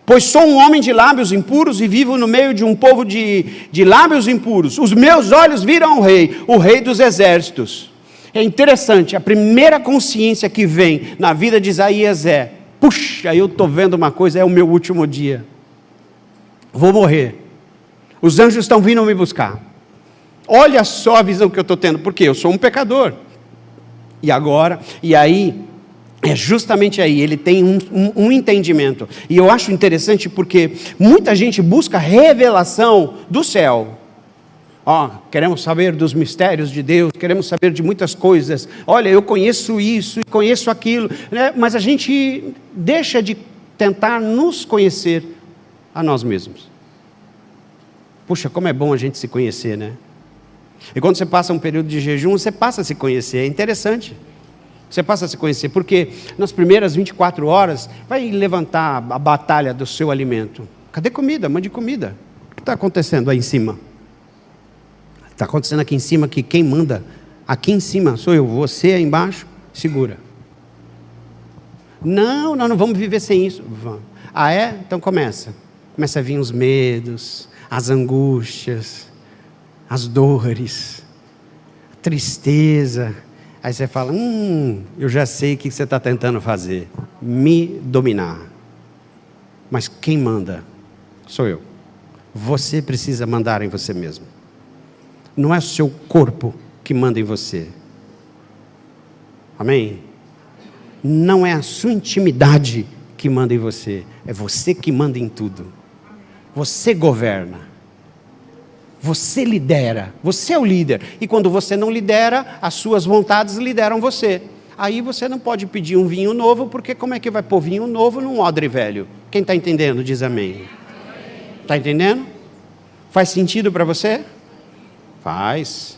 [SPEAKER 1] pois sou um homem de lábios impuros e vivo no meio de um povo de lábios impuros. Os meus olhos viram o rei dos exércitos. É interessante, a primeira consciência que vem na vida de Isaías é: puxa, eu estou vendo uma coisa, é o meu último dia. Vou morrer. Os anjos estão vindo me buscar. Olha só a visão que eu estou tendo, porque eu sou um pecador. E agora, e aí, é justamente aí, ele tem um entendimento. E eu acho interessante porque muita gente busca revelação do céu. Queremos saber dos mistérios de Deus, queremos saber de muitas coisas. Olha, eu conheço isso e conheço aquilo, né? Mas a gente deixa de tentar nos conhecer a nós mesmos. Puxa, como é bom a gente se conhecer, né? E quando você passa um período de jejum, você passa a se conhecer, é interessante. Você passa a se conhecer, porque nas primeiras 24 horas, vai levantar a batalha do seu alimento. Cadê comida? Mande comida. O que está acontecendo aí em cima? Está acontecendo aqui em cima que quem manda aqui em cima sou eu, você aí embaixo, segura. Não, nós não vamos viver sem isso. Vamos. É? Então começa. Começa a vir os medos, as angústias, as dores, a tristeza. Aí você fala, eu já sei o que você está tentando fazer. Me dominar. Mas quem manda sou eu. Você precisa mandar em você mesmo. Não é o seu corpo que manda em você. Amém? Não é a sua intimidade que manda em você. É você que manda em tudo. Você governa. Você lidera. Você é o líder. E quando você não lidera, as suas vontades lideram você. Aí você não pode pedir um vinho novo, porque como é que vai pôr vinho novo num odre velho? Quem está entendendo diz amém. Está entendendo? Faz sentido para você? Faz.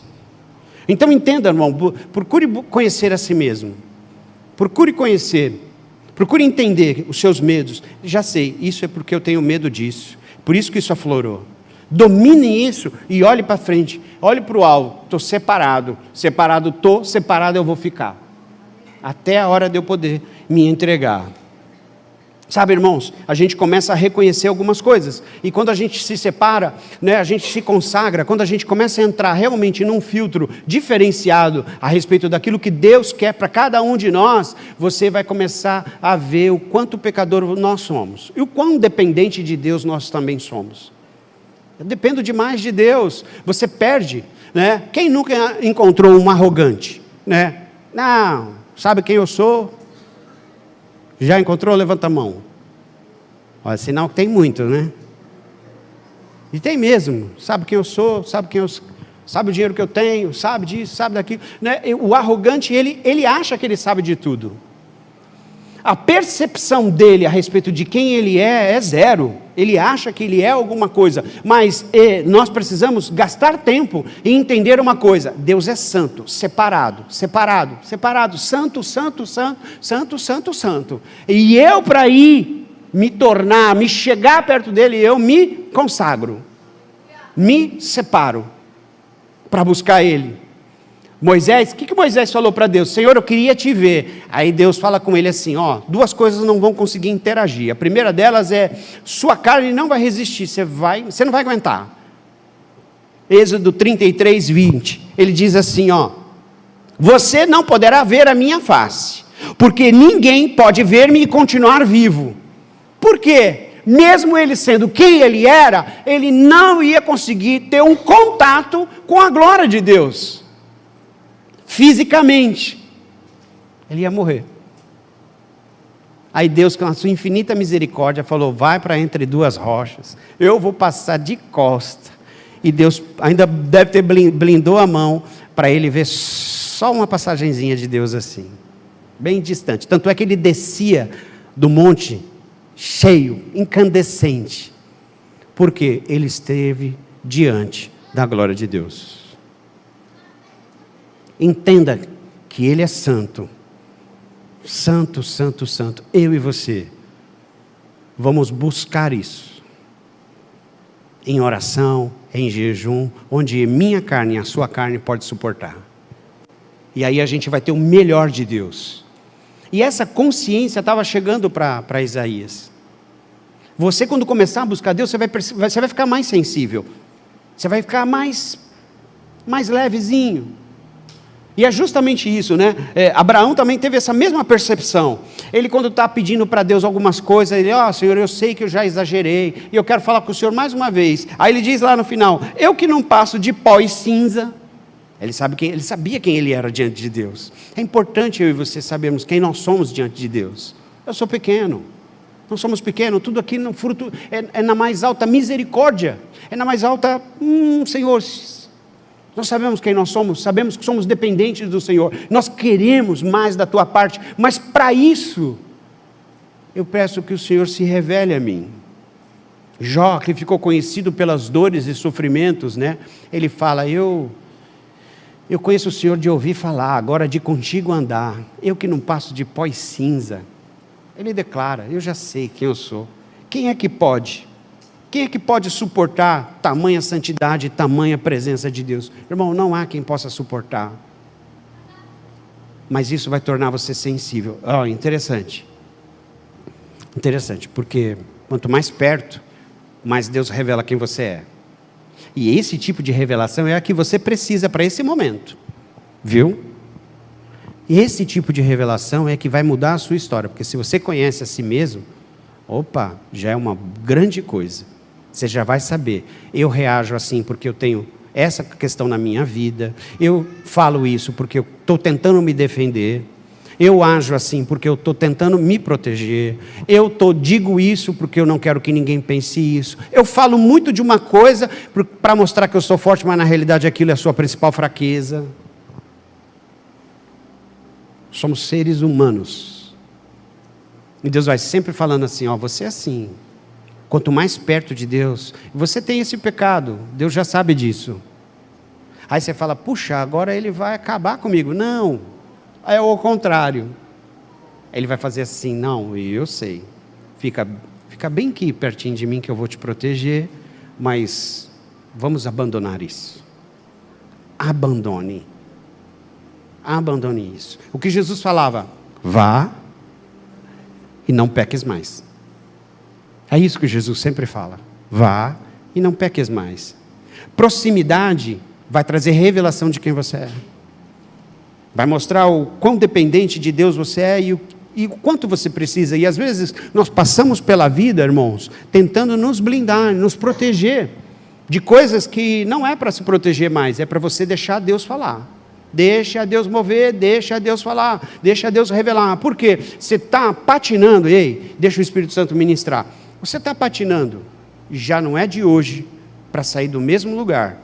[SPEAKER 1] Então entenda, irmão, procure conhecer a si mesmo. Procure conhecer. Procure entender os seus medos. Já sei, isso é porque eu tenho medo disso. Por isso que isso aflorou. Domine isso e olhe para frente. Olhe para o alto. Estou separado. Separado estou, separado eu vou ficar. Até a hora de eu poder me entregar. Sabe, irmãos, a gente começa a reconhecer algumas coisas, e quando a gente se separa, né, a gente se consagra, quando a gente começa a entrar realmente num filtro diferenciado a respeito daquilo que Deus quer para cada um de nós, você vai começar a ver o quanto pecador nós somos, e o quão dependente de Deus nós também somos. Eu dependo demais de Deus, você perde, né? Quem nunca encontrou um arrogante, né? Não, sabe quem eu sou? Já encontrou? Levanta a mão. Olha, sinal que tem muito, né? E tem mesmo. Sabe quem eu sou? Sabe o dinheiro que eu tenho? Sabe disso? Sabe daquilo? Né? O arrogante, ele acha que ele sabe de tudo. A percepção dele a respeito de quem ele é zero. Ele acha que ele é alguma coisa. Mas nós precisamos gastar tempo e entender uma coisa. Deus é santo, separado. Santo, santo, santo, santo, santo, santo. E eu, para ir me chegar perto dele, eu me consagro. Me separo para buscar ele. Moisés, o que Moisés falou para Deus? Senhor, eu queria te ver. Aí Deus fala com ele assim, duas coisas não vão conseguir interagir. A primeira delas é, sua carne não vai resistir, você não vai aguentar. Êxodo 33, 20, ele diz assim, você não poderá ver a minha face, porque ninguém pode ver-me e continuar vivo. Por quê? Mesmo ele sendo quem ele era, ele não ia conseguir ter um contato com a glória de Deus. Fisicamente, ele ia morrer. Aí Deus, com a sua infinita misericórdia, falou, vai para entre duas rochas, eu vou passar de costa. E Deus ainda deve ter blindou a mão, para ele ver só uma passagenzinha de Deus assim, bem distante. Tanto é que ele descia do monte, cheio, incandescente, porque ele esteve diante da glória de Deus. Entenda que Ele é santo. Santo, santo, santo. Eu e você vamos buscar isso. Em oração, em jejum, onde minha carne e a sua carne pode suportar. E aí a gente vai ter o melhor de Deus. E essa consciência estava chegando para Isaías. Você, quando começar a buscar Deus, você vai ficar mais sensível. Você vai ficar mais levezinho. E é justamente isso, né? Abraão também teve essa mesma percepção. Ele, quando está pedindo para Deus algumas coisas, ele, Senhor, eu sei que eu já exagerei, e eu quero falar com o Senhor mais uma vez. Aí ele diz lá no final, eu que não passo de pó e cinza. Ele sabia quem ele era diante de Deus. É importante eu e você sabermos quem nós somos diante de Deus. Eu sou pequeno. Nós somos pequenos, tudo aqui no fruto é na mais alta misericórdia. É na mais alta, Senhor, nós sabemos quem nós somos, sabemos que somos dependentes do Senhor, nós queremos mais da tua parte, mas para isso, eu peço que o Senhor se revele a mim. Jó, que ficou conhecido pelas dores e sofrimentos, né? Ele fala, eu conheço o Senhor de ouvir falar, agora de contigo andar, eu que não passo de pó e cinza. Ele declara, eu já sei quem eu sou. Quem é que pode? Quem é que pode suportar tamanha santidade e tamanha presença de Deus? Irmão, não há quem possa suportar. Mas isso vai tornar você sensível. Interessante. Interessante, porque quanto mais perto, mais Deus revela quem você é. E esse tipo de revelação é a que você precisa para esse momento. Viu? E esse tipo de revelação é que vai mudar a sua história. Porque se você conhece a si mesmo, já é uma grande coisa. Você já vai saber, eu reajo assim porque eu tenho essa questão na minha vida, eu falo isso porque eu estou tentando me defender, eu ajo assim porque eu estou tentando me proteger, digo isso porque eu não quero que ninguém pense isso, eu falo muito de uma coisa para mostrar que eu sou forte, mas na realidade aquilo é a sua principal fraqueza. Somos seres humanos, e Deus vai sempre falando assim, você é assim. Quanto mais perto de Deus, você tem esse pecado, Deus já sabe disso. Aí você fala, puxa, agora ele vai acabar comigo. Não, é o contrário. Ele vai fazer assim, não, eu sei. Fica bem aqui pertinho de mim que eu vou te proteger, mas vamos abandonar isso. Abandone isso. O que Jesus falava, vá e não peques mais. É isso que Jesus sempre fala. Vá e não peques mais. Proximidade vai trazer revelação de quem você é. Vai mostrar o quão dependente de Deus você é e o quanto você precisa. E às vezes nós passamos pela vida, irmãos, tentando nos blindar, nos proteger de coisas que não é para se proteger mais, é para você deixar Deus falar. Deixa Deus mover, deixa Deus falar, deixa Deus revelar. Por quê? Você está patinando, deixa o Espírito Santo ministrar. Você está patinando, já não é de hoje, para sair do mesmo lugar.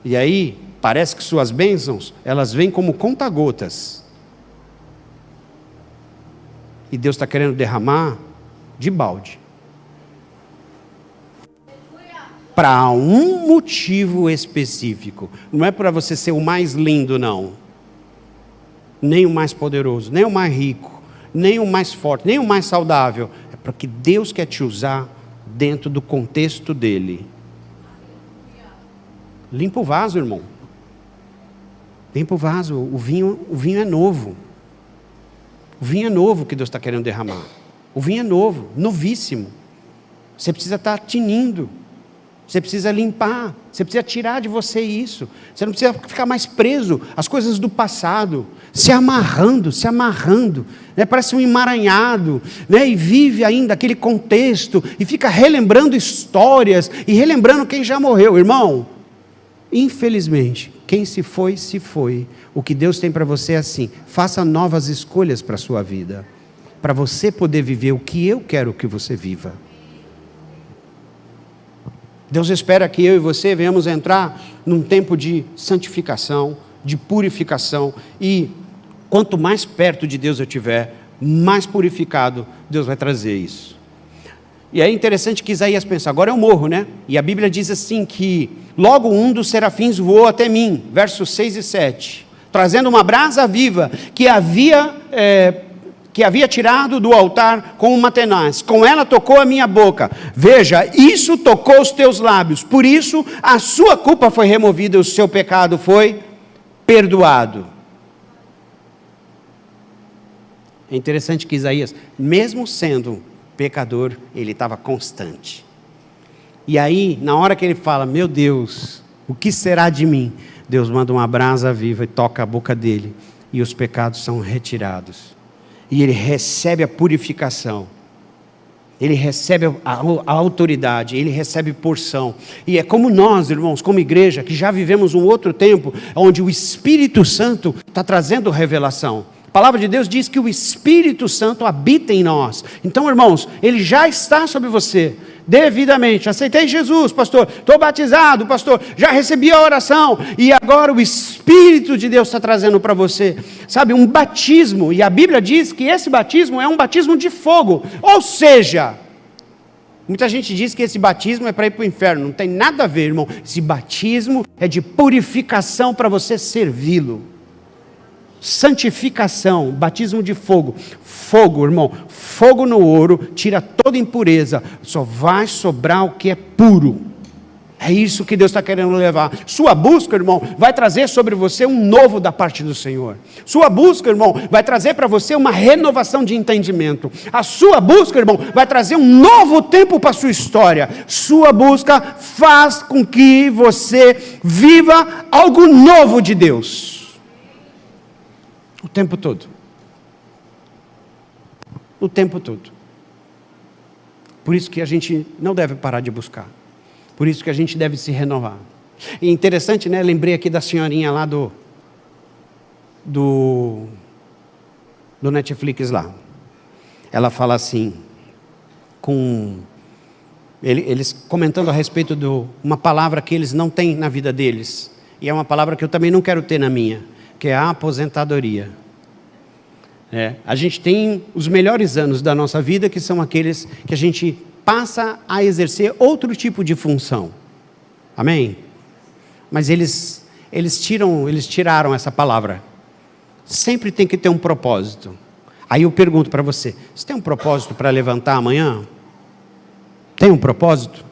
[SPEAKER 1] E aí, parece que suas bênçãos, elas vêm como conta-gotas. E Deus está querendo derramar de balde. Para um motivo específico. Não é para você ser o mais lindo, não. Nem o mais poderoso, nem o mais rico, nem o mais forte, nem o mais saudável. É para que Deus quer te usar dentro do contexto dele. Limpa o vaso, irmão. Limpa o vaso. O vinho é novo. O vinho é novo que Deus está querendo derramar. O vinho é novo, novíssimo. Você precisa estar tinindo. Você precisa limpar, você precisa tirar de você isso. Você não precisa ficar mais preso às coisas do passado, se amarrando, né? Parece um emaranhado, né? E vive ainda aquele contexto, e fica relembrando histórias, e relembrando quem já morreu. Irmão, infelizmente, quem se foi, se foi. O que Deus tem para você é assim, faça novas escolhas para a sua vida, para você poder viver o que eu quero que você viva. Deus espera que eu e você venhamos entrar num tempo de santificação, de purificação, e quanto mais perto de Deus eu estiver, mais purificado Deus vai trazer isso. E é interessante que Isaías pensa, agora eu morro, né? E a Bíblia diz assim que, logo um dos serafins voou até mim, versos 6 e 7, trazendo uma brasa viva que havia tirado do altar com uma tenaz, com ela tocou a minha boca, veja, isso tocou os teus lábios, por isso a sua culpa foi removida, o seu pecado foi perdoado. É interessante que Isaías, mesmo sendo pecador, ele estava constante. E aí, na hora que ele fala, meu Deus, O que será de mim? Deus manda uma brasa viva e toca a boca dele, e os pecados são retirados. E ele recebe a purificação. Ele recebe a autoridade, ele recebe porção. E é como nós, irmãos, como igreja, que já vivemos um outro tempo, onde o Espírito Santo está trazendo revelação. A palavra de Deus diz que o Espírito Santo habita em nós. Então, irmãos, ele já está sobre você, devidamente. Aceitei Jesus, pastor, estou batizado, pastor, já recebi a oração, e agora o Espírito de Deus está trazendo para você, sabe, um batismo, e a Bíblia diz que esse batismo é um batismo de fogo, ou seja, muita gente diz que esse batismo é para ir para o inferno, não tem nada a ver, irmão. Esse batismo é de purificação para você servi-lo. Santificação, batismo de fogo. Fogo, irmão, fogo no ouro, tira toda impureza, só vai sobrar o que é puro. É isso que Deus está querendo levar. Sua busca, irmão, vai trazer sobre você um novo da parte do Senhor. Sua busca, irmão, vai trazer para você uma renovação de entendimento. A sua busca, irmão, vai trazer um novo tempo para a sua história. Sua busca faz com que você viva algo novo de Deus. O tempo todo. O tempo todo. Por isso que a gente não deve parar de buscar. Por isso que a gente deve se renovar. E interessante, né? Lembrei aqui da senhorinha lá do Netflix lá. Ela fala assim, eles comentando a respeito de uma palavra que eles não têm na vida deles. E é uma palavra que eu também não quero ter na minha, que é a aposentadoria. A gente tem os melhores anos da nossa vida, que são aqueles que a gente passa a exercer outro tipo de função. Amém? Mas eles tiraram essa palavra. Sempre tem que ter um propósito. Aí eu pergunto para você, você tem um propósito para levantar amanhã? Tem um propósito?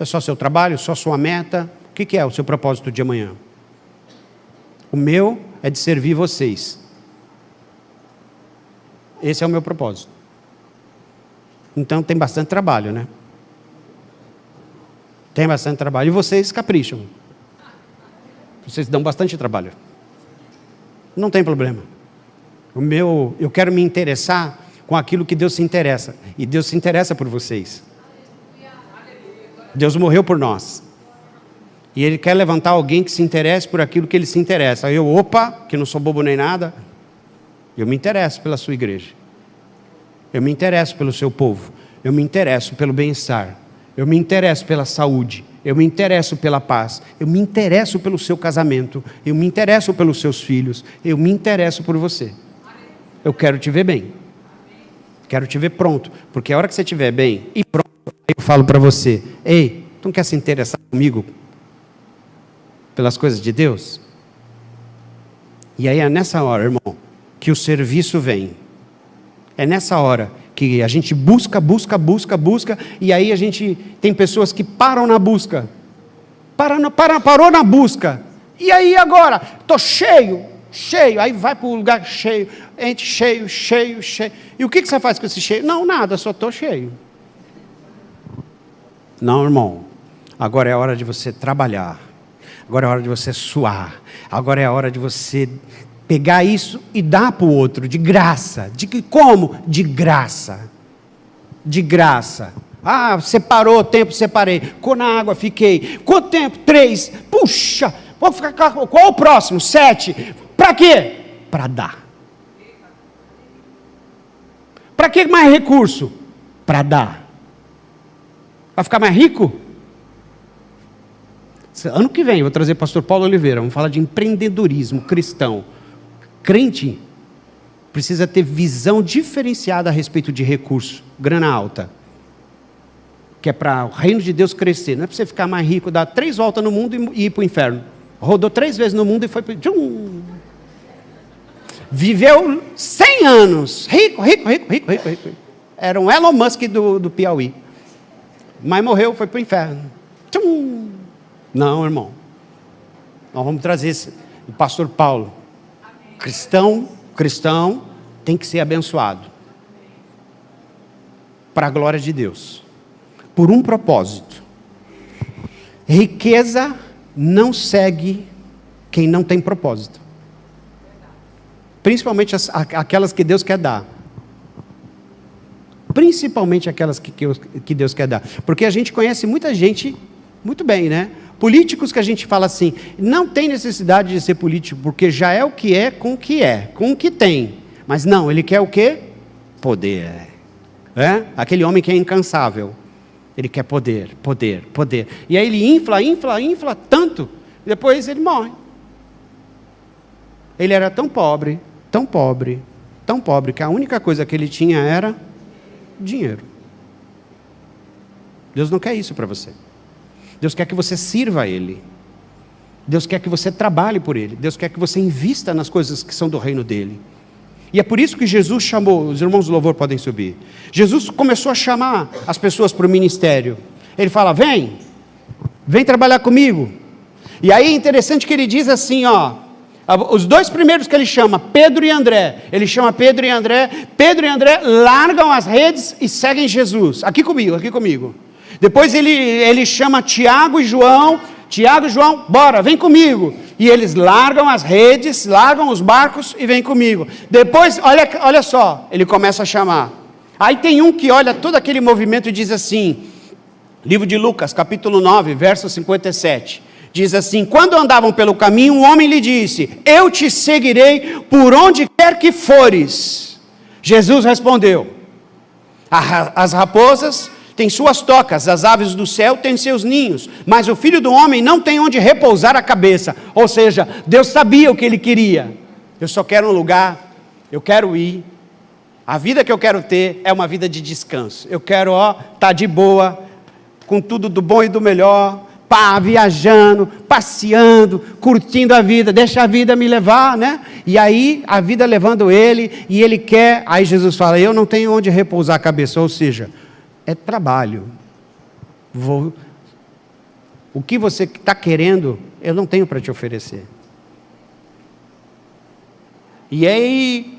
[SPEAKER 1] É só seu trabalho, só sua meta? O que é o seu propósito de amanhã? O meu é de servir vocês. Esse é o meu propósito. Então tem bastante trabalho, né? Tem bastante trabalho. E vocês capricham. Vocês dão bastante trabalho. Não tem problema. Eu quero me interessar com aquilo que Deus se interessa. E Deus se interessa por vocês. Deus morreu por nós. E Ele quer levantar alguém que se interesse por aquilo que Ele se interessa. Aí que não sou bobo nem nada, eu me interesso pela sua igreja. Eu me interesso pelo seu povo. Eu me interesso pelo bem-estar. Eu me interesso pela saúde. Eu me interesso pela paz. Eu me interesso pelo seu casamento. Eu me interesso pelos seus filhos. Eu me interesso por você. Eu quero te ver bem. Quero te ver pronto. Porque a hora que você estiver bem e pronto, eu falo para você, ei, tu não quer se interessar comigo pelas coisas de Deus? E aí é nessa hora, irmão, que o serviço vem. É nessa hora que a gente busca, e aí a gente tem pessoas que param na busca. Parou na busca. E aí agora? Estou cheio. Aí vai para o lugar cheio, enche cheio. E o que você faz com esse cheio? Não, nada, só estou cheio. Não, irmão. Agora é a hora de você trabalhar. Agora é a hora de você suar. Agora é a hora de você pegar isso e dar para o outro, de graça. Como? De graça. De graça. Separou tempo, separei. Ficou na água, fiquei. Quanto tempo? 3. Puxa, vou ficar. Qual o próximo? 7. Para quê? Para dar. Para que mais recurso? Para dar. Para ficar mais rico? Ano que vem eu vou trazer o pastor Paulo Oliveira. Vamos falar de empreendedorismo cristão. Crente precisa ter visão diferenciada a respeito de recurso, grana alta. Que é para o reino de Deus crescer. Não é para você ficar mais rico, dar 3 voltas no mundo e ir para o inferno. Rodou 3 vezes no mundo e foi para o... Viveu 100 anos. Rico. Era um Elon Musk do Piauí. Mas morreu, foi para o inferno. Não, irmão. Nós vamos trazer o pastor Paulo. Cristão tem que ser abençoado. Para a glória de Deus. Por um propósito. Riqueza não segue quem não tem propósito. Principalmente aquelas que Deus quer dar. Principalmente aquelas que Deus quer dar. Porque a gente conhece muita gente muito bem, né? Políticos que a gente fala assim, não tem necessidade de ser político, porque já é o que é, com o que tem. Mas não, ele quer o quê? Poder. Aquele homem que é incansável. Ele quer poder, poder, poder. E aí ele infla tanto, depois ele morre. Ele era tão pobre, que a única coisa que ele tinha era dinheiro. Deus não quer isso para você. Deus quer que você sirva a Ele. Deus quer que você trabalhe por Ele. Deus quer que você invista nas coisas que são do reino dEle. E é por isso que Jesus chamou, os irmãos do louvor podem subir. Jesus começou a chamar as pessoas para o ministério. Ele fala, vem trabalhar comigo. E aí é interessante que ele diz assim, os dois primeiros que ele chama, Pedro e André. Ele chama Pedro e André. Pedro e André largam as redes e seguem Jesus. Aqui comigo. Depois ele chama Tiago e João, bora, vem comigo. E eles largam as redes, largam os barcos e vem comigo. Depois, olha só, ele começa a chamar. Aí tem um que olha todo aquele movimento e diz assim, livro de Lucas, capítulo 9, verso 57. Diz assim, quando andavam pelo caminho, um homem lhe disse, eu te seguirei por onde quer que fores. Jesus respondeu, as raposas têm suas tocas, as aves do céu têm seus ninhos, mas o Filho do Homem não tem onde repousar a cabeça. Ou seja, Deus sabia o que ele queria. Eu só quero um lugar, eu quero ir. A vida que eu quero ter é uma vida de descanso. Eu quero estar de boa, com tudo do bom e do melhor, viajando, passeando, curtindo a vida, deixa a vida me levar, né? E aí, a vida levando ele, e ele quer, aí Jesus fala, eu não tenho onde repousar a cabeça, ou seja, é trabalho. O que você está querendo, eu não tenho para te oferecer. E aí,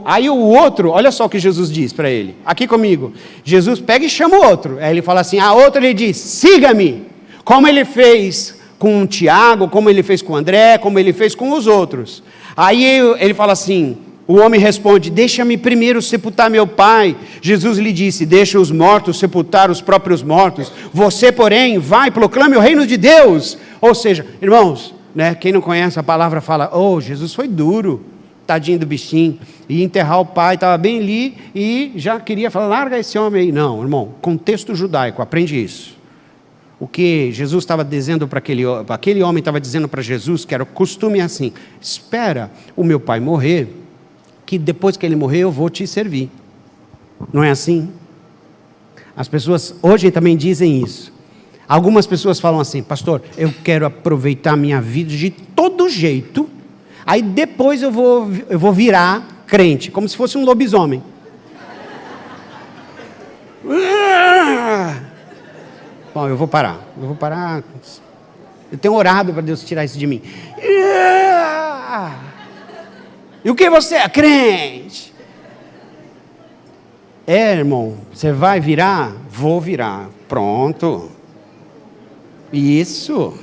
[SPEAKER 1] aí o outro, olha só o que Jesus diz para ele, aqui comigo, Jesus pega e chama o outro, aí ele fala assim, outro ele diz, siga-me, como ele fez com o Tiago, como ele fez com o André, como ele fez com os outros. Aí ele fala assim, o homem responde, deixa-me primeiro sepultar meu pai. Jesus lhe disse, deixa os mortos sepultar os próprios mortos, você porém, vai, proclame o reino de Deus. Ou seja, irmãos, né, quem não conhece a palavra fala, Jesus foi duro, tadinho do bichinho, e enterrar o pai, estava bem ali, e já queria falar, larga esse homem aí. Não, irmão, contexto judaico, aprende isso. O que Jesus estava dizendo para aquele homem estava dizendo para Jesus, que era o costume assim, espera o meu pai morrer, que depois que ele morrer eu vou te servir. Não é assim? As pessoas hoje também dizem isso. Algumas pessoas falam assim, pastor, eu quero aproveitar a minha vida de todo jeito, aí depois eu vou virar crente, como se fosse um lobisomem. Bom, eu vou parar. Eu tenho orado para Deus tirar isso de mim. E o que você é? Crente. Irmão, você vai virar? Vou virar. Pronto. Isso.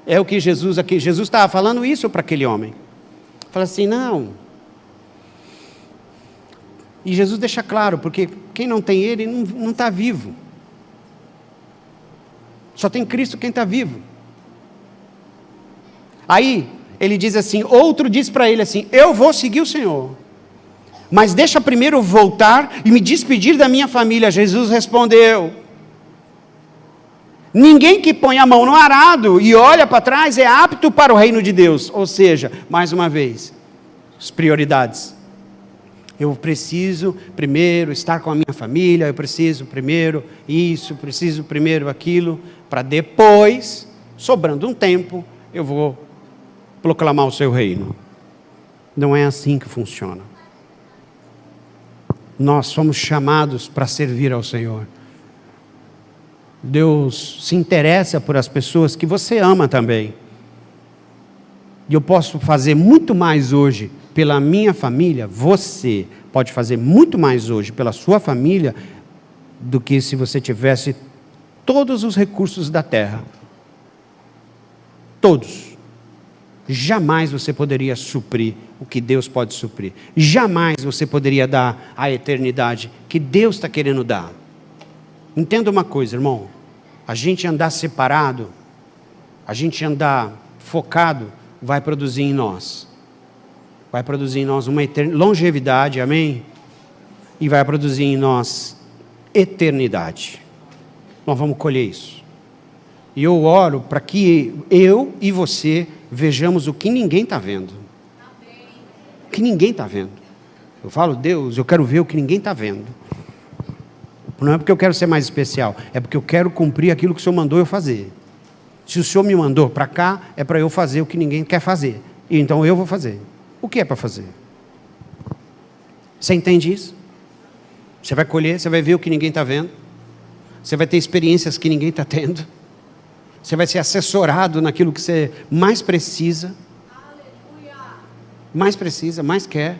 [SPEAKER 1] É o que Jesus estava falando isso para aquele homem. Fala assim, não. E Jesus deixa claro, porque quem não tem Ele não está vivo. Só tem Cristo quem está vivo. Aí, ele diz assim, outro diz para ele assim, eu vou seguir o Senhor, mas deixa primeiro voltar e me despedir da minha família. Jesus respondeu, ninguém que põe a mão no arado e olha para trás é apto para o reino de Deus. Ou seja, mais uma vez, as prioridades. Eu preciso primeiro estar com a minha família, eu preciso primeiro isso, preciso primeiro aquilo, para depois, sobrando um tempo, eu vou proclamar o seu reino. Não é assim que funciona. Nós somos chamados para servir ao Senhor. Deus se interessa por as pessoas que você ama também. E eu posso fazer muito mais hoje pela minha família, você pode fazer muito mais hoje pela sua família do que se você tivesse todos os recursos da terra, todos, jamais você poderia suprir o que Deus pode suprir. Jamais você poderia dar a eternidade que Deus está querendo dar. Entenda uma coisa, irmão. A gente andar separado, a gente andar focado, vai produzir em nós. Vai produzir em nós uma longevidade, amém? E vai produzir em nós eternidade. Nós vamos colher isso. E eu oro para que eu e você vejamos o que ninguém está vendo. O que ninguém está vendo. Eu falo, Deus, eu quero ver o que ninguém está vendo. Não é porque eu quero ser mais especial, é porque eu quero cumprir aquilo que o Senhor mandou eu fazer. Se o Senhor me mandou para cá, é para eu fazer o que ninguém quer fazer. E então eu vou fazer. O que é para fazer? Você entende isso? Você vai colher, você vai ver o que ninguém está vendo. Você vai ter experiências que ninguém está tendo. Você vai ser assessorado naquilo que você mais precisa. Mais precisa, mais quer.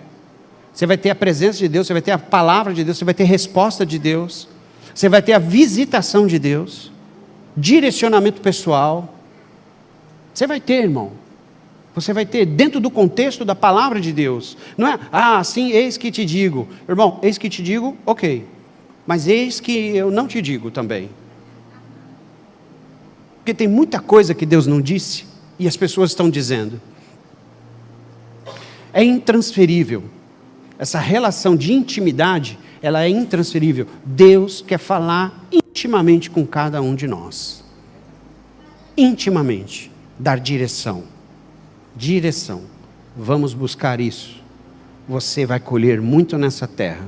[SPEAKER 1] Você vai ter a presença de Deus, você vai ter a palavra de Deus, você vai ter a resposta de Deus. Você vai ter a visitação de Deus. Direcionamento pessoal. Você vai ter, irmão. Você vai ter dentro do contexto da palavra de Deus. Não é, sim, eis que te digo. Irmão, eis que te digo, ok. Mas eis que eu não te digo também. Porque tem muita coisa que Deus não disse e as pessoas estão dizendo. É intransferível. Essa relação de intimidade, ela é intransferível. Deus quer falar intimamente com cada um de nós. Intimamente. Dar direção. Direção. Vamos buscar isso. Você vai colher muito nessa terra.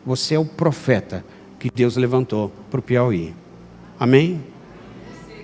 [SPEAKER 1] Você é o profeta que Deus levantou para o Piauí. Amém?